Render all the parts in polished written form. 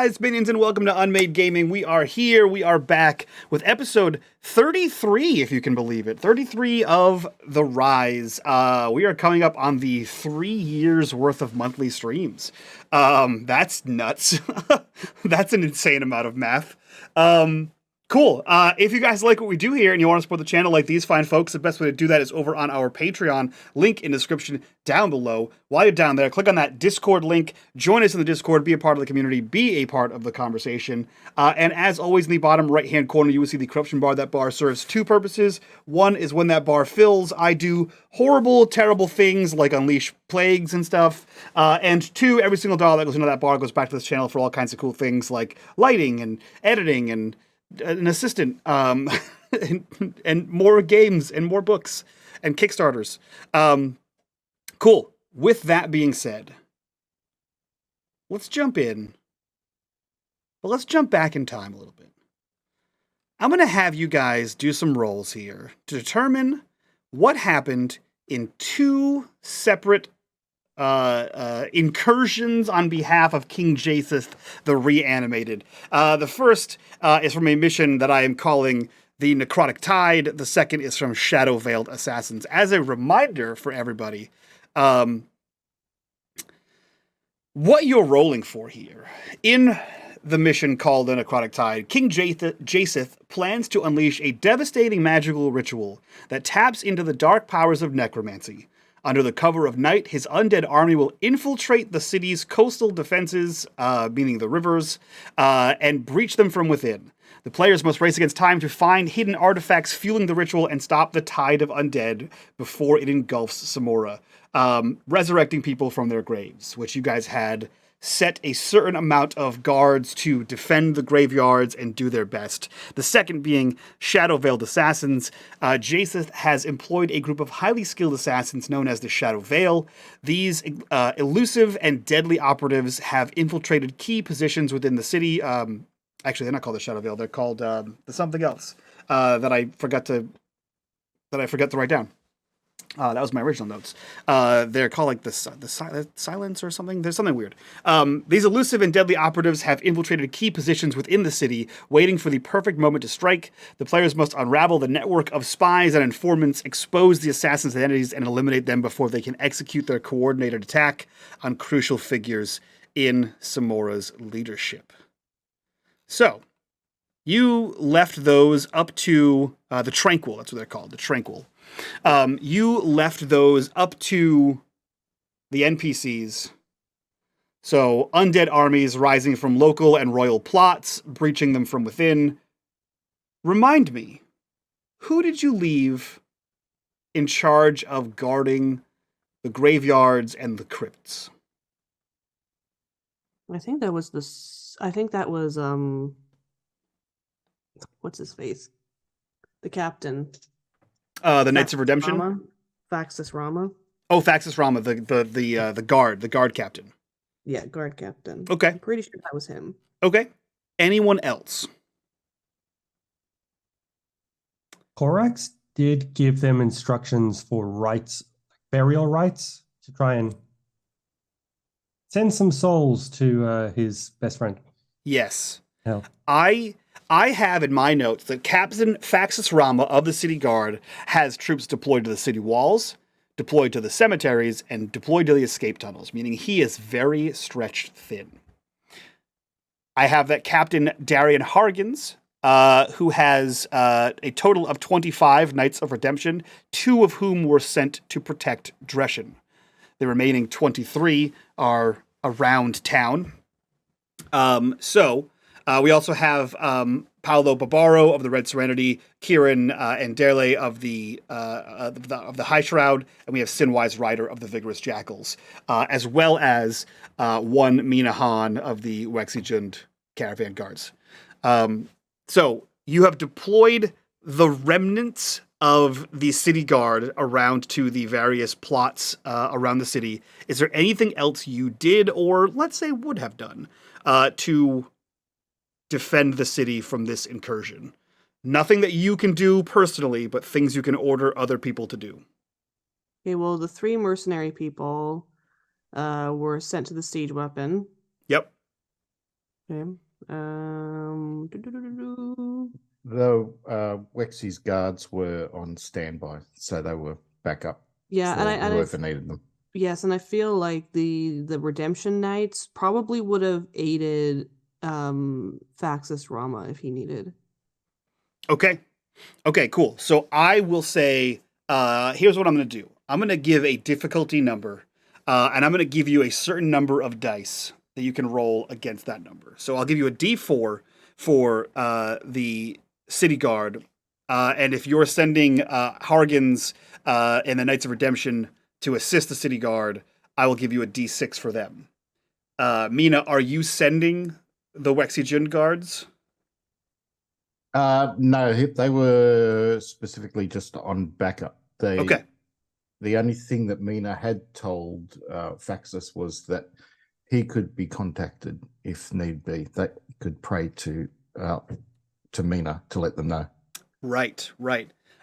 Rise, minions, and welcome to unMadeGaming. We are here, we are back with episode 33, if you can believe it. 33 of The Rise. We are coming up on the 3 years worth of monthly streams. That's nuts. That's an insane amount of math. Cool. If you guys like what we do here and you want to support the channel like these fine folks, the best way to do that is over on our Patreon, link in the description down below. While you're down there, click on that Discord link, join us in the Discord, be a part of the community, be a part of the conversation. And as always, in the bottom right-hand corner, you will see the corruption bar. That bar serves two purposes. One is when that bar fills, I do horrible, terrible things like unleash plagues and stuff. And two, every single dollar that goes into that bar goes back to this channel for all kinds of cool things like lighting and editing and an assistant, and more games and more books and Kickstarters. Cool. With that being said, let's jump in, but let's jump back in time a little bit. I'm going to have you guys do some rolls here to determine what happened in two separate incursions on behalf of King Japheth the Reanimated. The first is from a mission that I am calling the Necrotic Tide. The second is from Shadow Veiled Assassins. As a reminder for everybody, what you're rolling for here. In the mission called the Necrotic Tide, King Japheth plans to unleash a devastating magical ritual that taps into the dark powers of necromancy. Under the cover of night, his undead army will infiltrate the city's coastal defenses, meaning the rivers, and breach them from within. The players must race against time to find hidden artifacts fueling the ritual and stop the tide of undead before it engulfs Samora, resurrecting people from their graves, which you guys had set a certain amount of guards to defend the graveyards and do their best. The second being Shadow Veiled Assassins. Japheth has employed a group of highly skilled assassins known as the Shadow Veil. These elusive and deadly operatives have infiltrated key positions within the city. Actually, they're not called the Shadow Veil. They're called the something else that I forgot to write down. That was my original notes. They're called like the silence or something. There's something weird. These elusive and deadly operatives have infiltrated key positions within the city, waiting for the perfect moment to strike. The players must unravel the network of spies and informants, expose the assassins' identities, and eliminate them before they can execute their coordinated attack on crucial figures in Samora's leadership. So, you left those up to the Tranquil. That's what they're called, the Tranquil. You left those up to the NPCs. So, undead armies rising from local and royal plots, breaching them from within. Remind me, who did you leave in charge of guarding the graveyards and the crypts? I think that was what's his face? The captain. The Knights of Redemption? Rama? Faxus Rama. Oh, Faxus Rama, the guard captain. Yeah, guard captain. Okay. I'm pretty sure that was him. Okay. Anyone else? Korax did give them instructions for rites, burial rites, to try and send some souls to his best friend. Yes. Hell. I have in my notes that Captain Faxus Rama of the City Guard has troops deployed to the city walls, deployed to the cemeteries, and deployed to the escape tunnels, meaning he is very stretched thin. I have that Captain Darian Hargens, who has a total of 25 Knights of Redemption, 2 of whom were sent to protect Dreshen. The remaining 23 are around town. We also have Paolo Barbaro of the Red Serenity, Kieran and Derle of the High Shroud, and we have Sinwise Rider of the Vigorous Jackals, as well as one Mina Han of the Wexigund Caravan Guards. So you have deployed the remnants of the city guard around to the various plots around the city. Is there anything else you did, or let's say would have done, to defend the city from this incursion? Nothing that you can do personally, but things you can order other people to do. Okay, well, the 3 mercenary people were sent to the siege weapon. Yep. Okay. Do-do-do-do-do. The Wexy's guards were on standby, so they were back up Yeah, for and I whoever needed them. yes, and I feel like the redemption knights probably would have aided Faxus Rama if he needed. Okay. Okay, cool. So I will say, here's what I'm going to do. I'm going to give a difficulty number, and I'm going to give you a certain number of dice that you can roll against that number. So I'll give you a D4 for the city guard, and if you're sending Hargans and the Knights of Redemption to assist the city guard, I will give you a D6 for them. Mina, are you sending the Wexijun guards? No, they were specifically just on backup. Okay. The only thing that Mina had told Faxus was that he could be contacted if need be. They could pray to Mina to let them know. Right.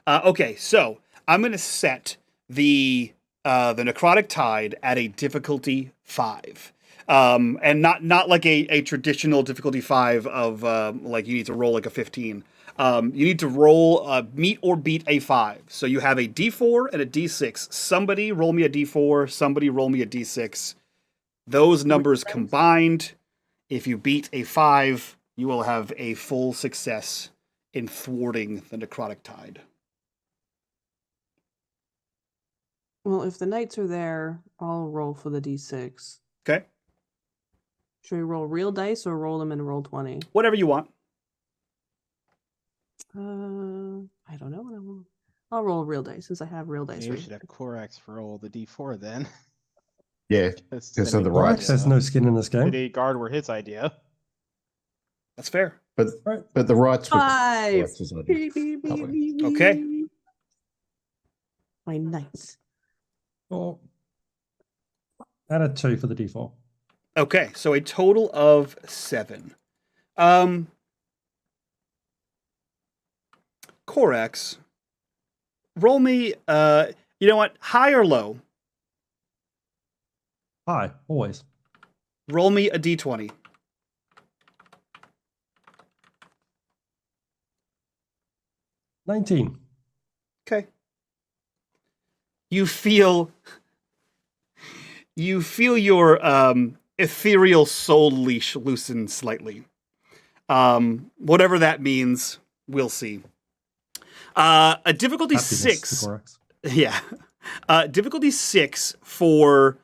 Okay, so I'm going to set the necrotic tide at a difficulty 5. And not like a traditional difficulty 5 of like you need to roll like a 15. You need to roll meet or beat a 5. So you have a D4 and a D6. Somebody roll me a D4. Somebody roll me a D6. Those numbers combined, if you beat a 5, you will have a full success in thwarting the necrotic tide. Well, if the knights are there, I'll roll for the d6. Okay? Should we roll real dice or roll them in roll 20? Whatever you want. I don't know. I'll roll real dice since I have real dice. You right should have Korax roll the D4 then. Yeah, Because because of the Korax rights. has no skin in this game. City guard were his idea. That's fair. But Right. the rights were 5! Korex's idea. Beep, beep, beep, Probably. beep, Okay. beep. My knights. Oh. Add a 2 for the D4. Okay, so a total of 7. Korax, roll me, you know what, high or low? High, always. Roll me a D20. $19. Okay. You feel your ethereal soul leash loosen slightly. Whatever that means, we'll see. A difficulty Happiness 6. to Korax. Yeah. Difficulty 6 for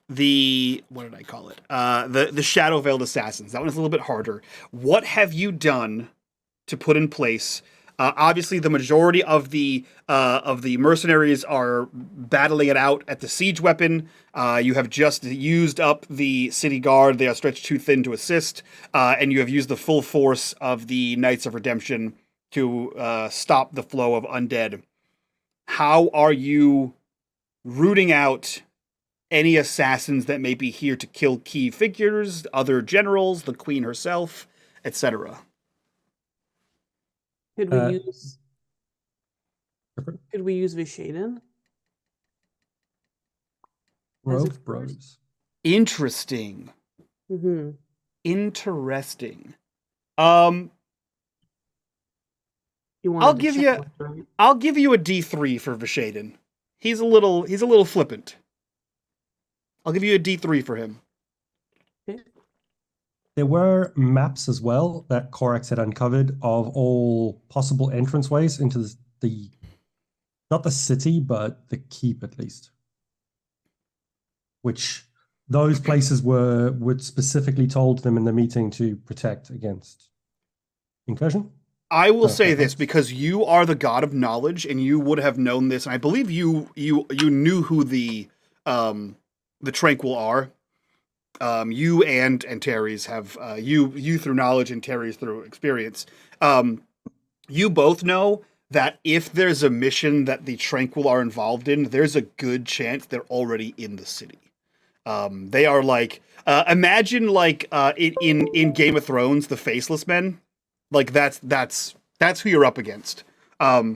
the what did I call it? The Shadow Veiled Assassins. That one's a little bit harder. What have you done to put in place? Obviously, the majority of the mercenaries are battling it out at the siege weapon. You have just used up the city guard; they are stretched too thin to assist, and you have used the full force of the Knights of Redemption to stop the flow of undead. How are you rooting out any assassins that may be here to kill key figures, other generals, the queen herself, etc.? Could we use Vishaden? Rogue Bros. Interesting. Mm-hmm. Interesting. You I'll give you a D3 for Vishaden. He's a little flippant. I'll give you a D3 for him. There were maps as well that Korax had uncovered of all possible entranceways into the not the city, but the keep at least. Which those places were specifically told them in the meeting to protect against incursion. I will say this because you are the god of knowledge, and you would have known this. And I believe you knew who the Tranquil are. You and Teres have you through knowledge and Teres through experience. You both know that if there's a mission that the Tranquil are involved in, there's a good chance they're already in the city. They are like imagine like in Game of Thrones, the Faceless Men. Like that's who you're up against. Yeah,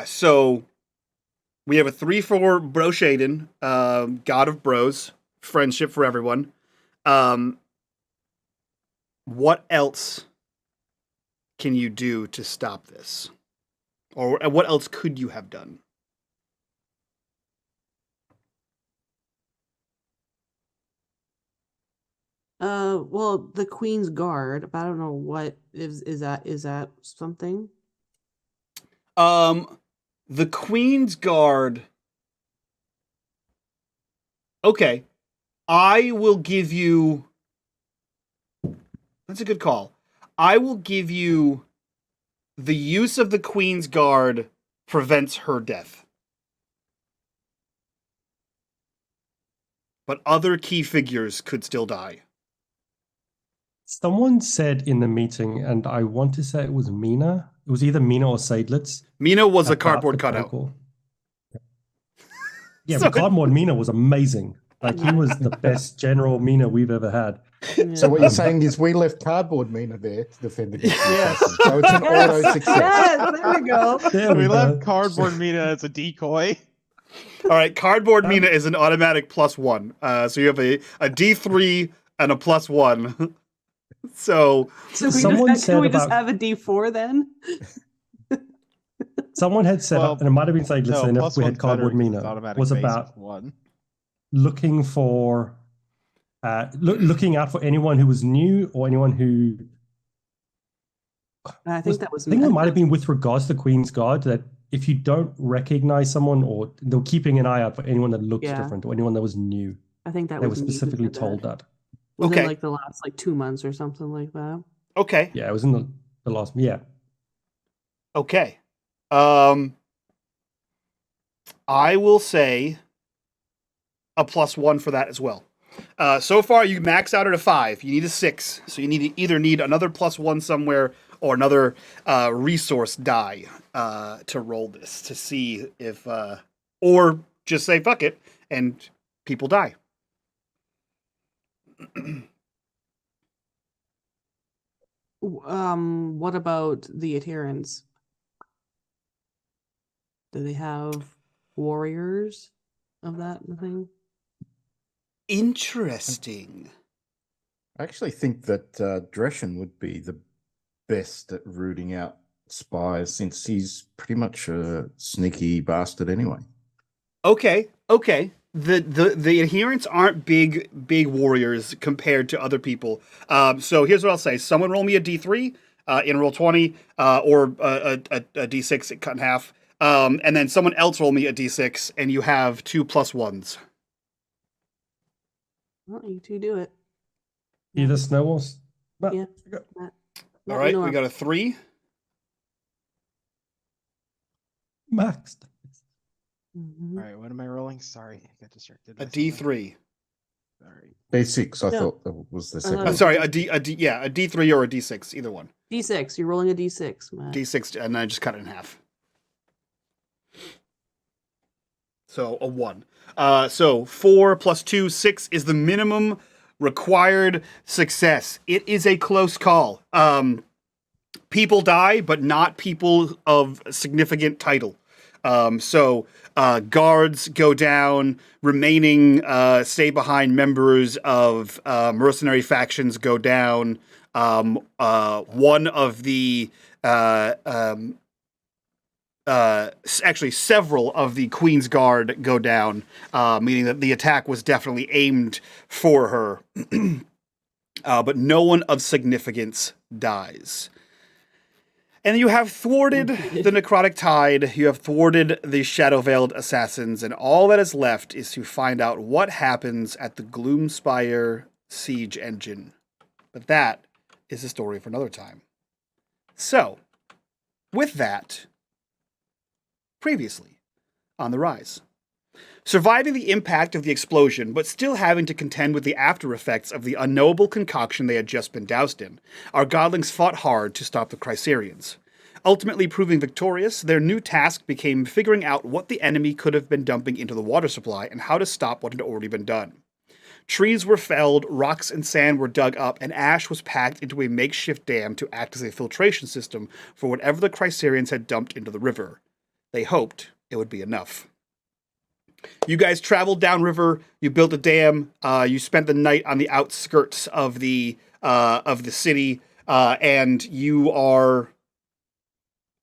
so we have a 3 for Bro Shaden, God of Bros, friendship for everyone. What else can you do to stop this? Or what else could you have done? Well, the Queen's Guard, but I don't know what is that something? The Queen's Guard. Okay. I will give you. That's a good call. I will give you the use of the Queen's Guard prevents her death. But other key figures could still die. Someone said in the meeting, and I want to say it was Mina. It was either Mina or Seydlitz. Mina was a about cardboard the cutout. protocol. Yeah, So but cardboard Mina was amazing. Like, he was the best General Mina we've ever had. So what you're saying is we left cardboard Mina there to defend against the assassin. So it's an auto success. Yes, there we go. There We we left go. cardboard Mina as a decoy. All right, cardboard Mina is an automatic +1. So you have a D3 and a +1. So So Someone can said we just about- have a D4 then? Someone had said, Well, and it might have been Seydlitz, No, and if plus we one's had cardboard better 'cause it's Mina, automatic was basic about 1. looking for, looking out for anyone who was new or anyone who. I think that was I think me. it might have been with regards to Queen's Guard that if you don't recognize someone, or they're keeping an eye out for anyone that looks Yeah. different or anyone that was new, I think that they were was me who specifically did told that. Within Okay. like the last 2 months or something like that. okay. Yeah, it was in the last. Yeah, Okay. I will say a +1 for that as well. So far, you max out at a 5. You need a 6. So you either need another +1 somewhere or another resource die to roll this to see if, or just say fuck it and people die. What about the adherents? Do they have warriors of that thing? Interesting. I actually think that Dreschen would be the best at rooting out spies since he's pretty much a sneaky bastard anyway. Okay. The adherents aren't big warriors compared to other people. So here's what I'll say: someone roll me a D3 in roll 20, or a D6 cut in half, and then someone else roll me a D6, and you have 2 +1s. Well, you two do it. either snowballs. But Yeah. All right, we got a 3. maxed. Mhm. All right, what am I rolling? Sorry, I got distracted. A by something. D3. Sorry. D6, I No. thought that was the Uh, second. I'm one. sorry, a D3 or a D6, either one. D6. You're rolling a D6, Matt. D6, and I just cut it in half. So a 1. So 4 + 2, 6 is the minimum required success. It is a close call. People die, but not people of significant title. So guards go down, remaining stay behind members of mercenary factions go down. One of the actually several of the Queen's Guard go down, meaning that the attack was definitely aimed for her. But no one of significance dies. And you have thwarted the Necrotic Tide, you have thwarted the Shadow-Veiled Assassins, and all that is left is to find out what happens at the Gloomspire siege engine. But that is a story for another time. So, with that, previously on The Rise. Surviving the impact of the explosion, but still having to contend with the after effects of the unknowable concoction they had just been doused in, our godlings fought hard to stop the Chrysarians. Ultimately proving victorious, their new task became figuring out what the enemy could have been dumping into the water supply and how to stop what had already been done. Trees were felled, rocks and sand were dug up, and ash was packed into a makeshift dam to act as a filtration system for whatever the Chrysarians had dumped into the river. They hoped it would be enough. You guys traveled downriver. You built a dam. You spent the night on the outskirts of the city, and you are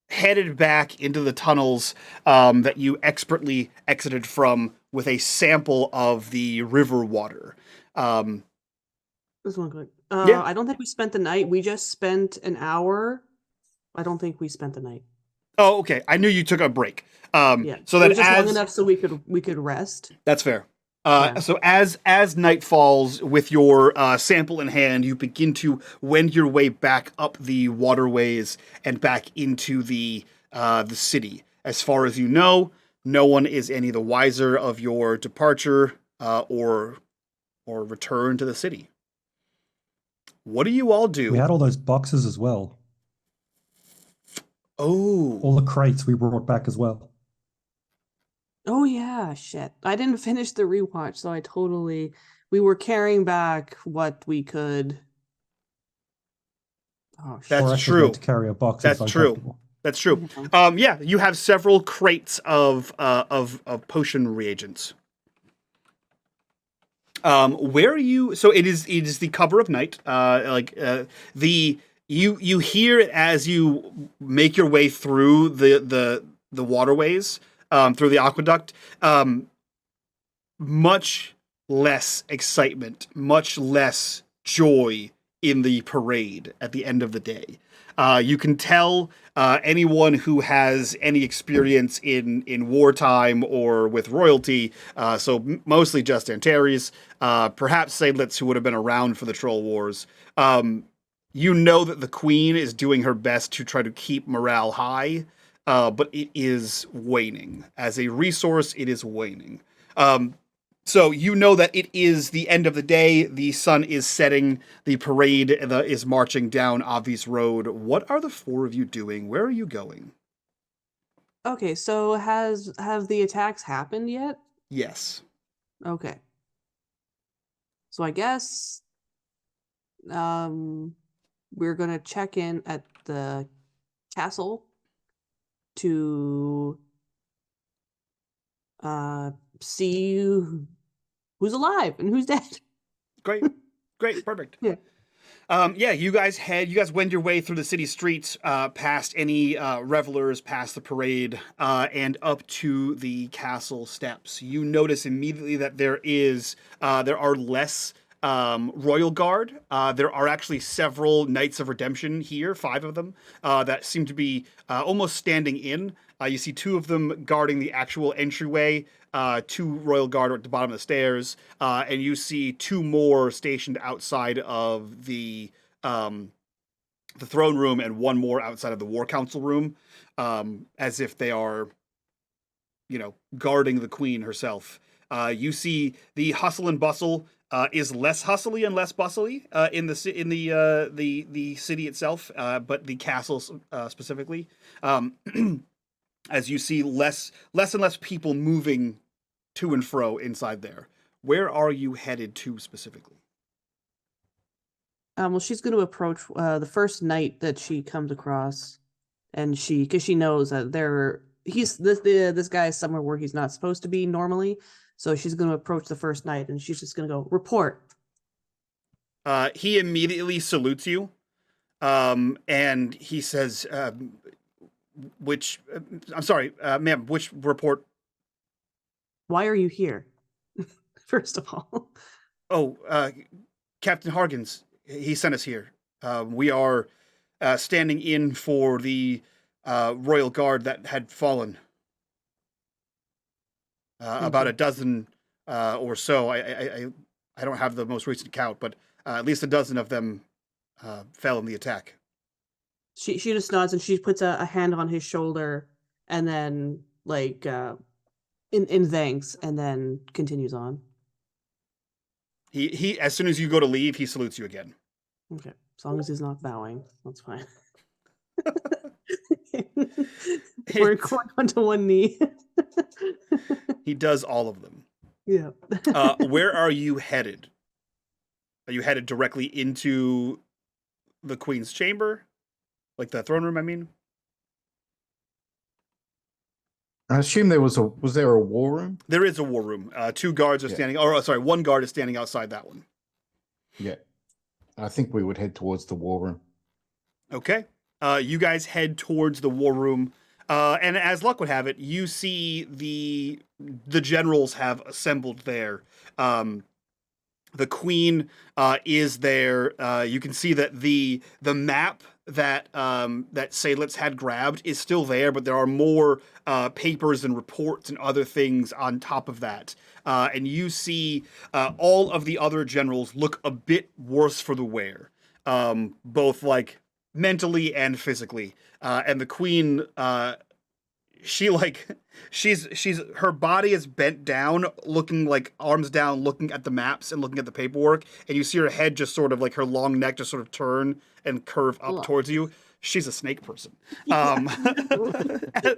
headed back into the tunnels that you expertly exited from with a sample of the river water. This one good. Yeah. I don't think we spent the night. We just spent an hour. I don't think we spent the night. Oh, okay. I knew you took a break. Yeah. So it that was just long as enough so we could rest. that's fair. Yeah. So as night falls, with your sample in hand, you begin to wend your way back up the waterways and back into the city. As far as you know, no one is any the wiser of your departure or return to the city. What do you all do? We had all those boxes as well. Oh, All the crates we brought back as well. Oh yeah, shit. I didn't finish the rewatch, so we were carrying back what we could. Oh shit. That's Or actually true. meant to carry a box. That's It's true. uncomfortable. That's true. Yeah. Yeah, you have several crates of potion reagents. Where are you? So it is the cover of night. You hear it as you make your way through the waterways, through the aqueduct. Much less excitement, much less joy in the parade at the end of the day. You can tell anyone who has any experience in wartime or with royalty, mostly just Antares, perhaps Seydlitz, who would have been around for the Troll Wars. You know that the Queen is doing her best to try to keep morale high, but it is waning. As a resource, it is waning. So you know that it is the end of the day. The sun is setting. The parade is marching down Avi's Road. What are the four of you doing? Where are you going? Okay, so have the attacks happened yet? Yes. Okay. So I guess we're gonna check in at the castle to see who's alive and who's dead. Great. Great. Perfect. Yeah. You guys wend your way through the city streets, past any revelers, past the parade, and up to the castle steps. You notice immediately that there are less royal guard. There are actually several Knights of Redemption here, 5 of them, that seem to be almost standing in. You see 2 of them guarding the actual entryway, 2 royal guard at the bottom of the stairs, and you see 2 more stationed outside of the throne room, and 1 more outside of the war council room, as if they are, guarding the queen herself. You see the hustle and bustle is less hustly and less bustly in the city itself, but the castle specifically. As you see less and less people moving to and fro inside there. Where are you headed to specifically? Well, she's going to approach the first knight that she comes across, and because she knows that this guy is somewhere where he's not supposed to be normally, so she's going to approach the first knight, and she's just going to go report. He immediately salutes you, and he says, I'm sorry, ma'am, which report? Why are you here? First of all. Oh, Captain Hargens, he sent us here. We are standing in for the royal guard that had fallen. About a dozen or so. I don't have the most recent count, but at least a dozen of them fell in the attack. She just nods and she puts a hand on his shoulder and then in thanks, and then continues on. He as soon as you go to leave, he salutes you again. Okay, as long as he's not bowing, that's fine. We're going onto one knee. He does all of them. Yeah. Where are you headed? Are you headed directly into the Queen's chamber? Like the throne room, I mean? I assume was there a war room? There is a war room. Two guards are Yeah. standing, or sorry, one guard is standing outside that one. Yeah. I think we would head towards the war room. Okay. You guys head towards the war room, and as luck would have it, you see the generals have assembled there. The queen is there. You can see that the map that Seydlitz had grabbed is still there, but there are more papers and reports and other things on top of that. And you see all of the other generals look a bit worse for the wear, both like mentally and physically. And the queen, she's her body is bent down, looking like arms down, looking at the maps and looking at the paperwork, and you see her head just sort of like her long neck just sort of turn and curve up Ugh. towards you. She's a snake person. As a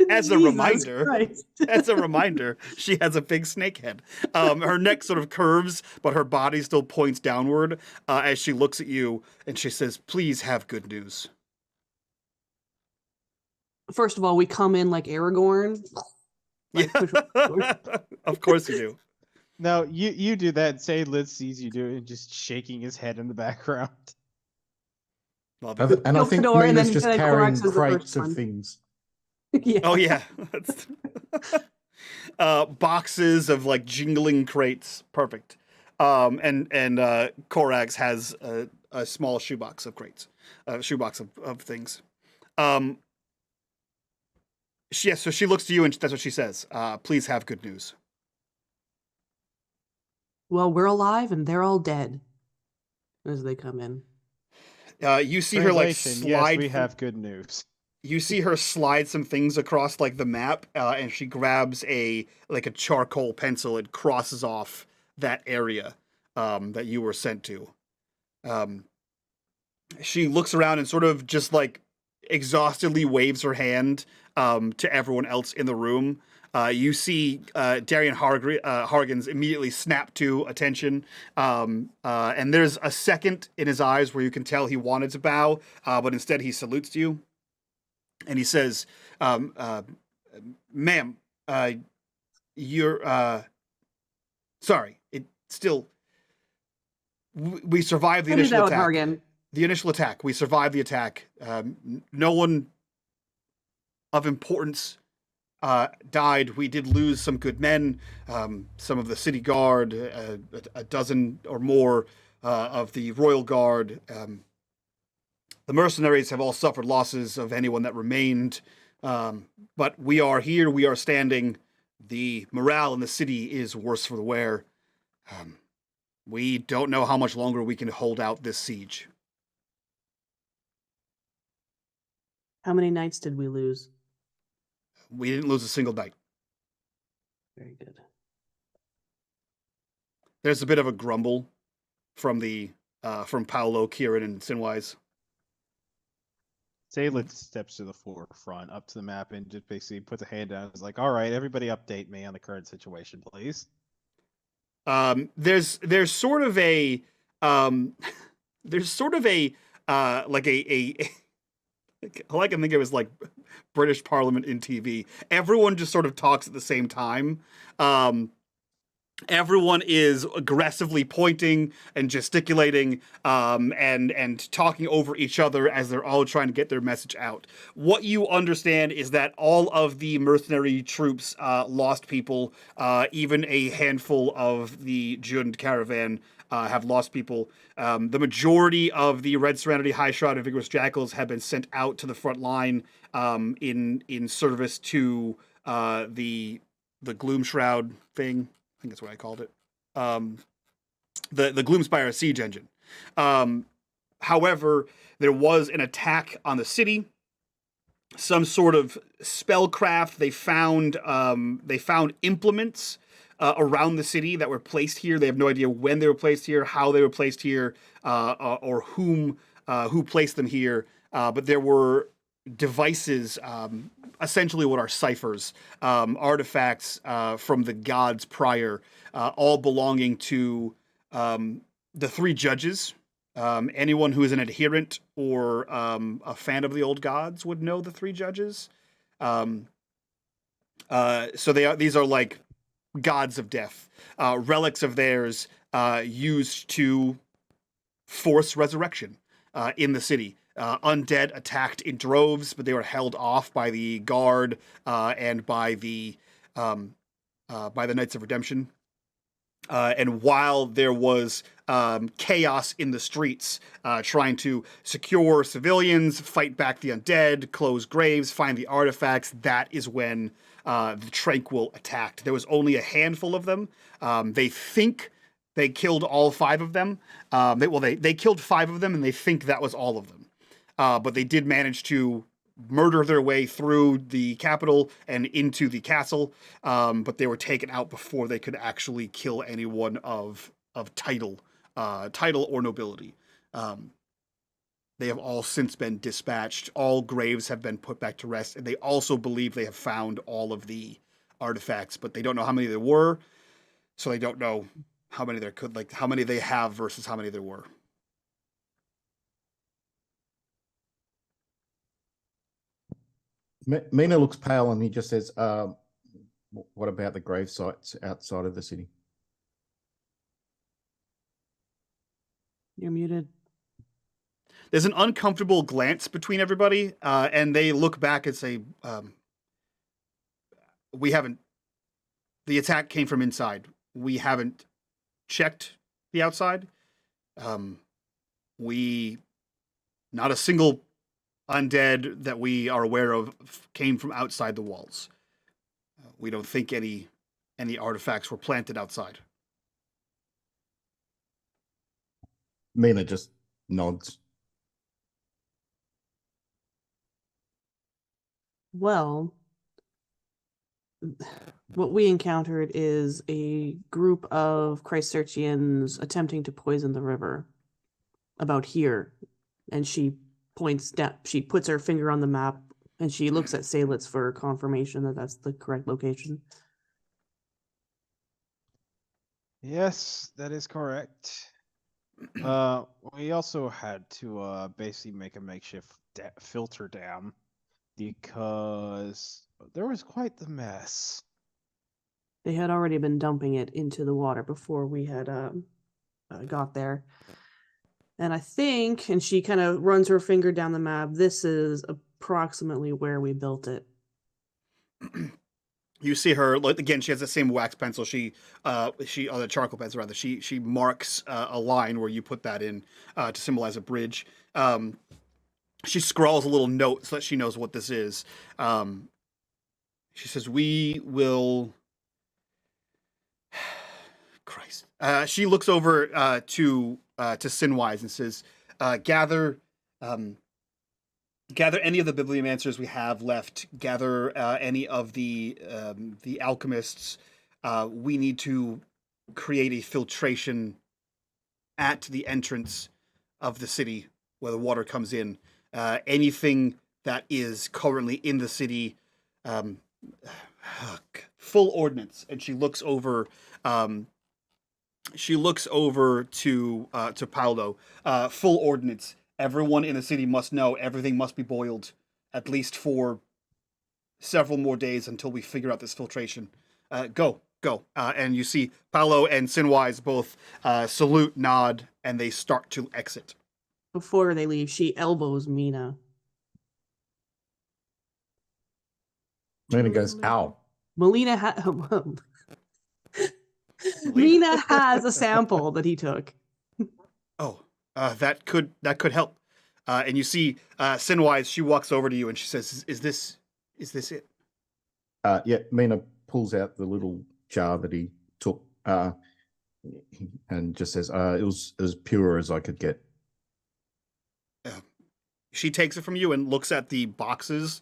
Jesus reminder, Christ. as a reminder, she has a big snake head. Her neck sort of curves, but her body still points downward as she looks at you, and she says, "Please have good news." First of all, we come in like Aragorn. Like, Yeah, of course you do. No, you do that. Seydlitz sees you do it and just shaking his head in the background. Love I it. th- and I Open think the door, and Mina's then just like carrying Corax is the crates first of one. things. Yeah. Oh yeah, boxes of like jingling crates. Perfect. And Korax has a small shoebox of crates, shoebox of things. Yes, so she looks to you and that's what she says. Please have good news. Well, we're alive and they're all dead. As they come in. You see her like Translation, slide. yes, we have good news. You see her slide some things across like the map, and she grabs a charcoal pencil and crosses off that area that you were sent to. She looks around and sort of just like exhaustedly waves her hand to everyone else in the room. You see Darian Hargens immediately snap to attention, and there's a second in his eyes where you can tell he wanted to bow, but instead he salutes you. And he says, "Ma'am, you're sorry. It still we survived the Tell me initial that, attack. Hargan. The initial attack. We survived the attack. No one of importance died. We did lose some good men. Some of the city guard, a dozen or more of the royal guard." The mercenaries have all suffered losses of anyone that remained, but we are here, we are standing. The morale in the city is worse for the wear. We don't know how much longer we can hold out this siege. How many nights did we lose? We didn't lose a single night. Very good. There's a bit of a grumble from from Paolo, Kieran, and Sinwise. Seydlitz steps to the forefront, up to the map, and just basically puts a hand down. It's like, "All right, everybody, update me on the current situation, please." There's sort of a like all I can think of is like British Parliament in TV. Everyone just sort of talks at the same time. Everyone is aggressively pointing and gesticulating and talking over each other as they're all trying to get their message out. What you understand is that all of the mercenary troops lost people. Even a handful of the Jund caravan have lost people. The majority of the Red Serenity, High Shroud, and Vigorous Jackals have been sent out to the front line in service to the Gloom Shroud thing. I think that's what I called it. The Gloomspire siege engine. However, there was an attack on the city. Some sort of spellcraft. They found implements around the city that were placed here. They have no idea when they were placed here, how they were placed here, or who placed them here. But there were devices, essentially what are ciphers, artifacts from the gods prior, all belonging to the three judges. Anyone who is an adherent or a fan of the old gods would know the three judges. So these are like gods of death, relics of theirs used to force resurrection in the city. Undead attacked in droves, but they were held off by the guard and by the Knights of Redemption. And while there was chaos in the streets, trying to secure civilians, fight back the undead, close graves, find the artifacts, that is when the Tranquil attacked. There was only a handful of them. They think they killed all 5 of them. They killed 5 of them, and they think that was all of them. But they did manage to murder their way through the capital and into the castle, but they were taken out before they could actually kill anyone of title or nobility. They have all since been dispatched. All graves have been put back to rest, and they also believe they have found all of the artifacts, but they don't know how many there were, so they don't know how many how many they have versus how many there were. Mina looks pale and he just says, what about the grave sites outside of the city? You're muted. There's an uncomfortable glance between everybody, and they look back and say, we haven't, the attack came from inside. We haven't checked the outside. Not a single undead that we are aware of came from outside the walls. We don't think any artifacts were planted outside. Mina just nods. Well, what we encountered is a group of Christchurchians attempting to poison the river about here. And she points down, she puts her finger on the map, and she looks at Seydlitz for confirmation that that's the correct location. Yes, that is correct. We also had to basically make a makeshift filter dam because there was quite the mess. They had already been dumping it into the water before we had got there. And I think, and she kind of runs her finger down the map, this is approximately where we built it. You see her, like, again, she has the same wax pencil. She the charcoal pencil rather. She marks a line where you put that in to symbolize a bridge. She scrawls a little note so that she knows what this is. She says, "We will." Christ. She looks over to Sinwise and says, "Gather any of the bibliomancers we have left. Gather any of the alchemists. We need to create a filtration at the entrance of the city where the water comes in. Anything that is currently in the city, full ordnance." And she looks over. She looks over to Paolo. Full ordnance. Everyone in the city must know everything must be boiled, at least for several more days until we figure out this filtration. Go. And you see Paolo and Sinwise both salute, nod, and they start to exit. Before they leave, she elbows Mina. Mina goes, ow. Mina has a sample that he took. Oh, that could help. And you see Sinwise, she walks over to you and she says, Is this it? Yeah, Mina pulls out the little jar that he took and just says, it was as pure as I could get. She takes it from you and looks at the boxes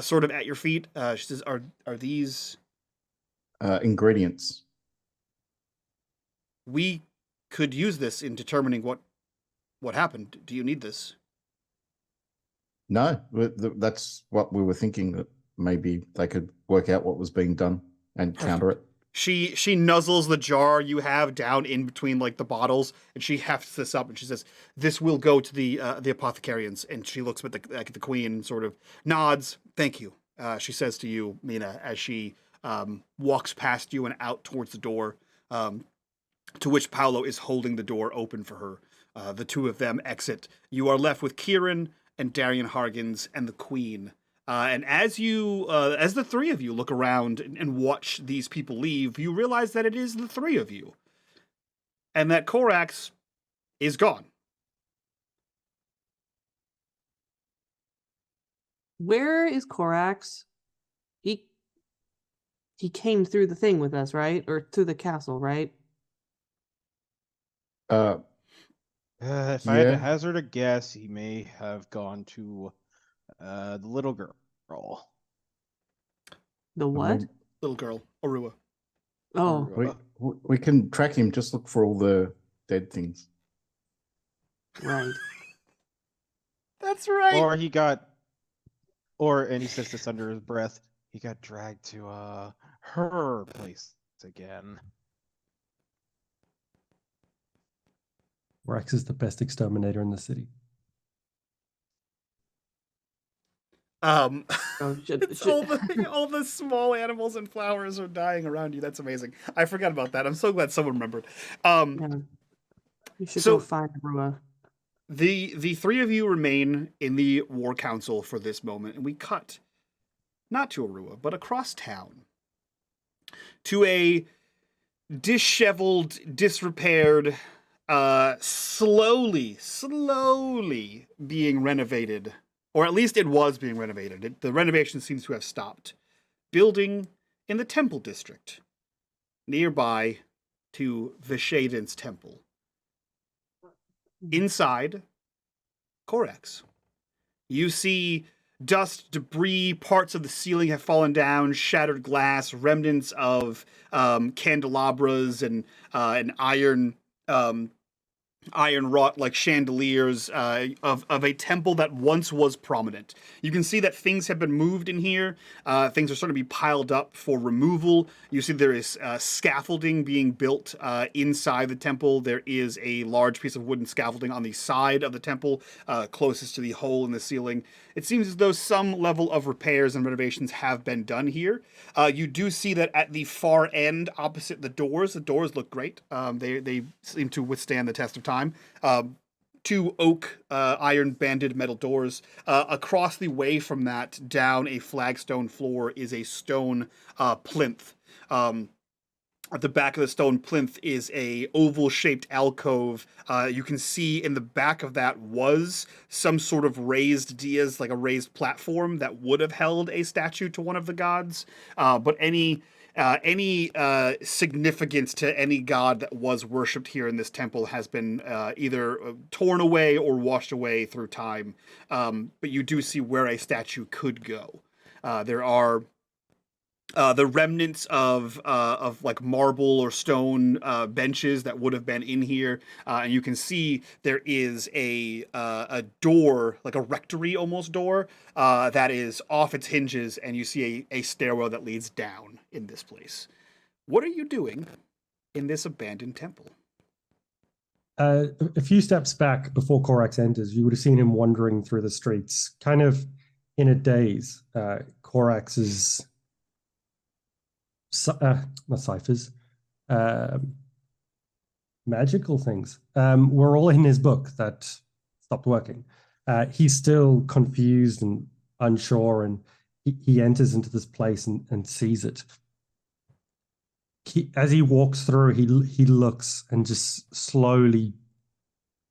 sort of at your feet. She says, Are these... ingredients. We could use this in determining what happened. Do you need this? No, that's what we were thinking, that maybe they could work out what was being done and counter it. She nuzzles the jar you have down in between like the bottles, and she hefts this up and she says, "This will go to the apothecarians." And she looks at the queen and sort of nods, "Thank you." she says to you, Mina, as she walks past you and out towards the door, to which Paolo is holding the door open for her. The two of them exit. You are left with Kieran and Darian Hargens and the Queen. And as the three of you look around and watch these people leave, you realize that it is the three of you, and that Korax is gone. Where is Korax? He came through the thing with us, right? Or through the castle, right? If I had Yeah. to hazard a guess, he may have gone to the little girl. The I what? mean, Little girl, Orua. Oh, we can track him. Just look for all the dead things. right. That's right. Or he got, and he says this under his breath, he got dragged to her place again. Rex is the best exterminator in the city. Oh, It's all the small animals and flowers are dying around you. That's amazing. I forgot about that. I'm so glad someone remembered. yeah. You should So- go find Rua. The three of you remain in the War Council for this moment, and we cut not to Arua, but across town to a disheveled, disrepaired, slowly being renovated, or at least it was being renovated. The renovation seems to have stopped. Building in the Temple District, nearby to Vishaden's temple. Inside, Korax. You see dust, debris, parts of the ceiling have fallen down, shattered glass, remnants of candelabras and iron wrought like chandeliers of a temple that once was prominent. You can see that things have been moved in here. Things are starting to be piled up for removal. You see there is scaffolding being built inside the temple. There is a large piece of wooden scaffolding on the side of the temple closest to the hole in the ceiling. It seems as though some level of repairs and renovations have been done here. You do see that at the far end opposite the doors look great. They seem to withstand the test of time. Two oak iron banded metal doors. Across the way from that, down a flagstone floor, is a stone plinth. At the back of the stone plinth is a oval-shaped alcove. You can see in the back of that was some sort of raised dais, like a raised platform that would have held a statue to one of the gods. But any significance to any god that was worshipped here in this temple has been either torn away or washed away through time. But you do see where a statue could go. There are the remnants of like marble or stone benches that would have been in here, and you can see there is a door, like a rectory almost door, that is off its hinges, and you see a stairwell that leads down in this place. What are you doing in this abandoned temple? A few steps back before Korax enters, you would have seen him wandering through the streets, kind of in a daze. Korax is not ciphers, magical things. Were all in his book that stopped working. He's still confused and unsure, and he enters into this place and sees it. As he walks through, he looks and just slowly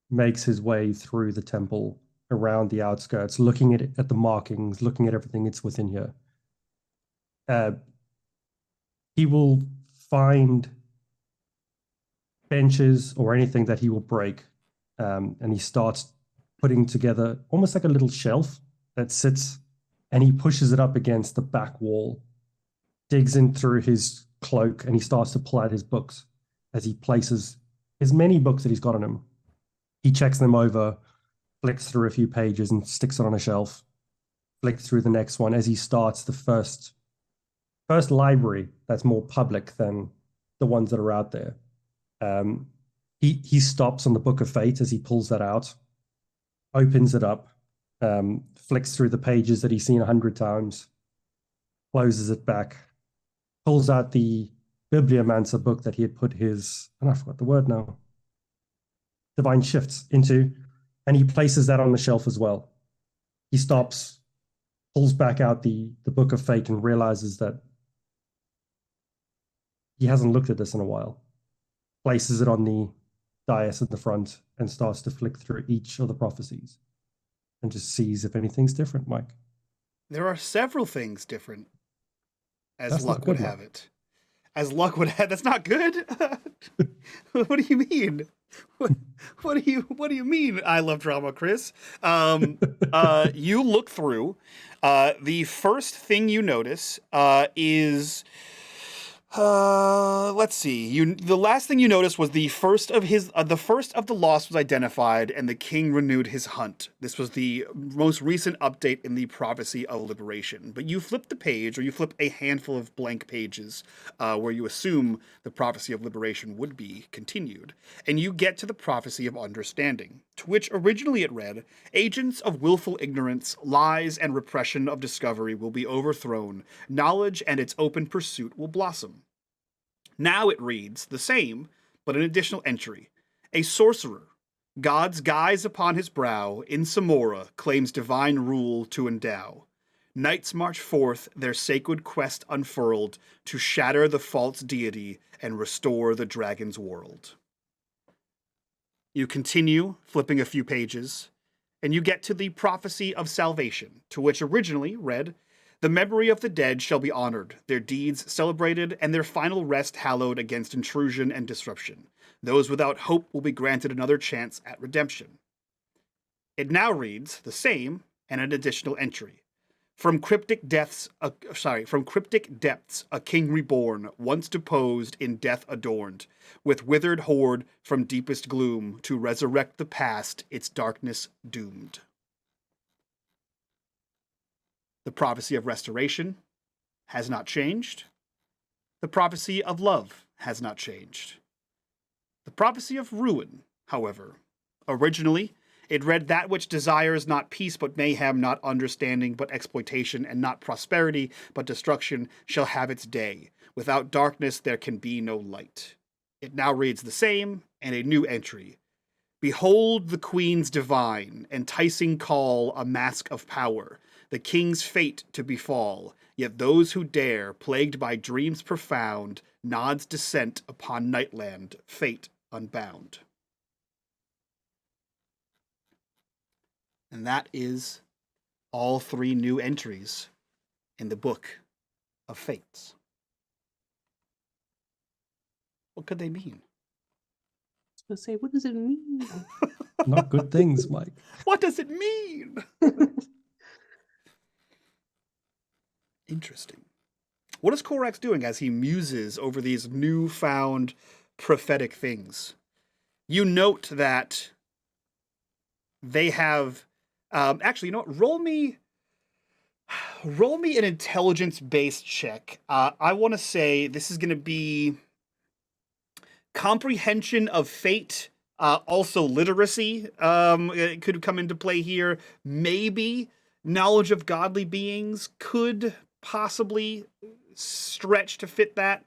makes his way through the temple, around the outskirts, looking at the markings, looking at everything that's within here. He will find benches or anything that he will break, and he starts putting together almost like a little shelf that sits, and he pushes it up against the back wall, digs in through his cloak, and he starts to pull out his books as he places his many books that he's got on him. He checks them over, flicks through a few pages and sticks it on a shelf, flicks through the next one as he starts the first library that's more public than the ones that are out there. He stops on the Book of Fate as he pulls that out, opens it up, flicks through the pages that he's seen 100 times, closes it back, pulls out the Bibliomancer book that he had put his, and I forgot the word now, divine shifts into, and he places that on the shelf as well. He stops, pulls back out the Book of Fate, and realizes that he hasn't looked at this in a while. Places it on the dais at the front and starts to flick through each of the prophecies and just sees if anything's different, Mike. There are several things different, as That's luck not would good, have Mike. it. As luck would have, that's not good. What do you mean? What do you mean? I love drama, Chris. You look through. The first thing you notice is. Let's see. The last thing you noticed was the first of the lost was identified, and the king renewed his hunt. This was the most recent update in the prophecy of liberation. But you flip the page, or you flip a handful of blank pages, where you assume the prophecy of liberation would be continued, and you get to the prophecy of understanding, to which originally it read, "Agents of willful ignorance, lies, and repression of discovery will be overthrown. Knowledge and its open pursuit will blossom." Now it reads the same, but an additional entry. "A sorcerer, God's guise upon his brow, in Samora claims divine rule to endow. Knights march forth, their sacred quest unfurled, to shatter the false deity and restore the dragon's world." You continue flipping a few pages, and you get to the prophecy of salvation, to which originally read, "The memory of the dead shall be honored, their deeds celebrated, and their final rest hallowed against intrusion and disruption. Those without hope will be granted another chance at redemption." It now reads the same and an additional entry. From cryptic depths, a king reborn, once deposed, in death adorned, with withered horde from deepest gloom, to resurrect the past, its darkness doomed. The prophecy of restoration has not changed. The prophecy of love has not changed. The prophecy of ruin, however, originally, it read, "That which desires not peace but mayhem, not understanding but exploitation, and not prosperity but destruction, shall have its day. Without darkness there can be no light." It now reads the same, and a new entry. "Behold the queen's divine, enticing call, a mask of power, the king's fate to befall, yet those who dare, plagued by dreams profound, nods descent upon nightland, fate unbound." And that is all 3 new entries in the Book of Fates. What could they mean? I was gonna say, what does it mean? Not good things, Mike. What does it mean? Interesting. What is Korax doing as he muses over these newfound prophetic things? You note that they have... actually, you know what? Roll me an intelligence-based check. I want to say this is going to be comprehension of fate, also literacy it could come into play here. Maybe knowledge of godly beings could possibly stretch to fit that.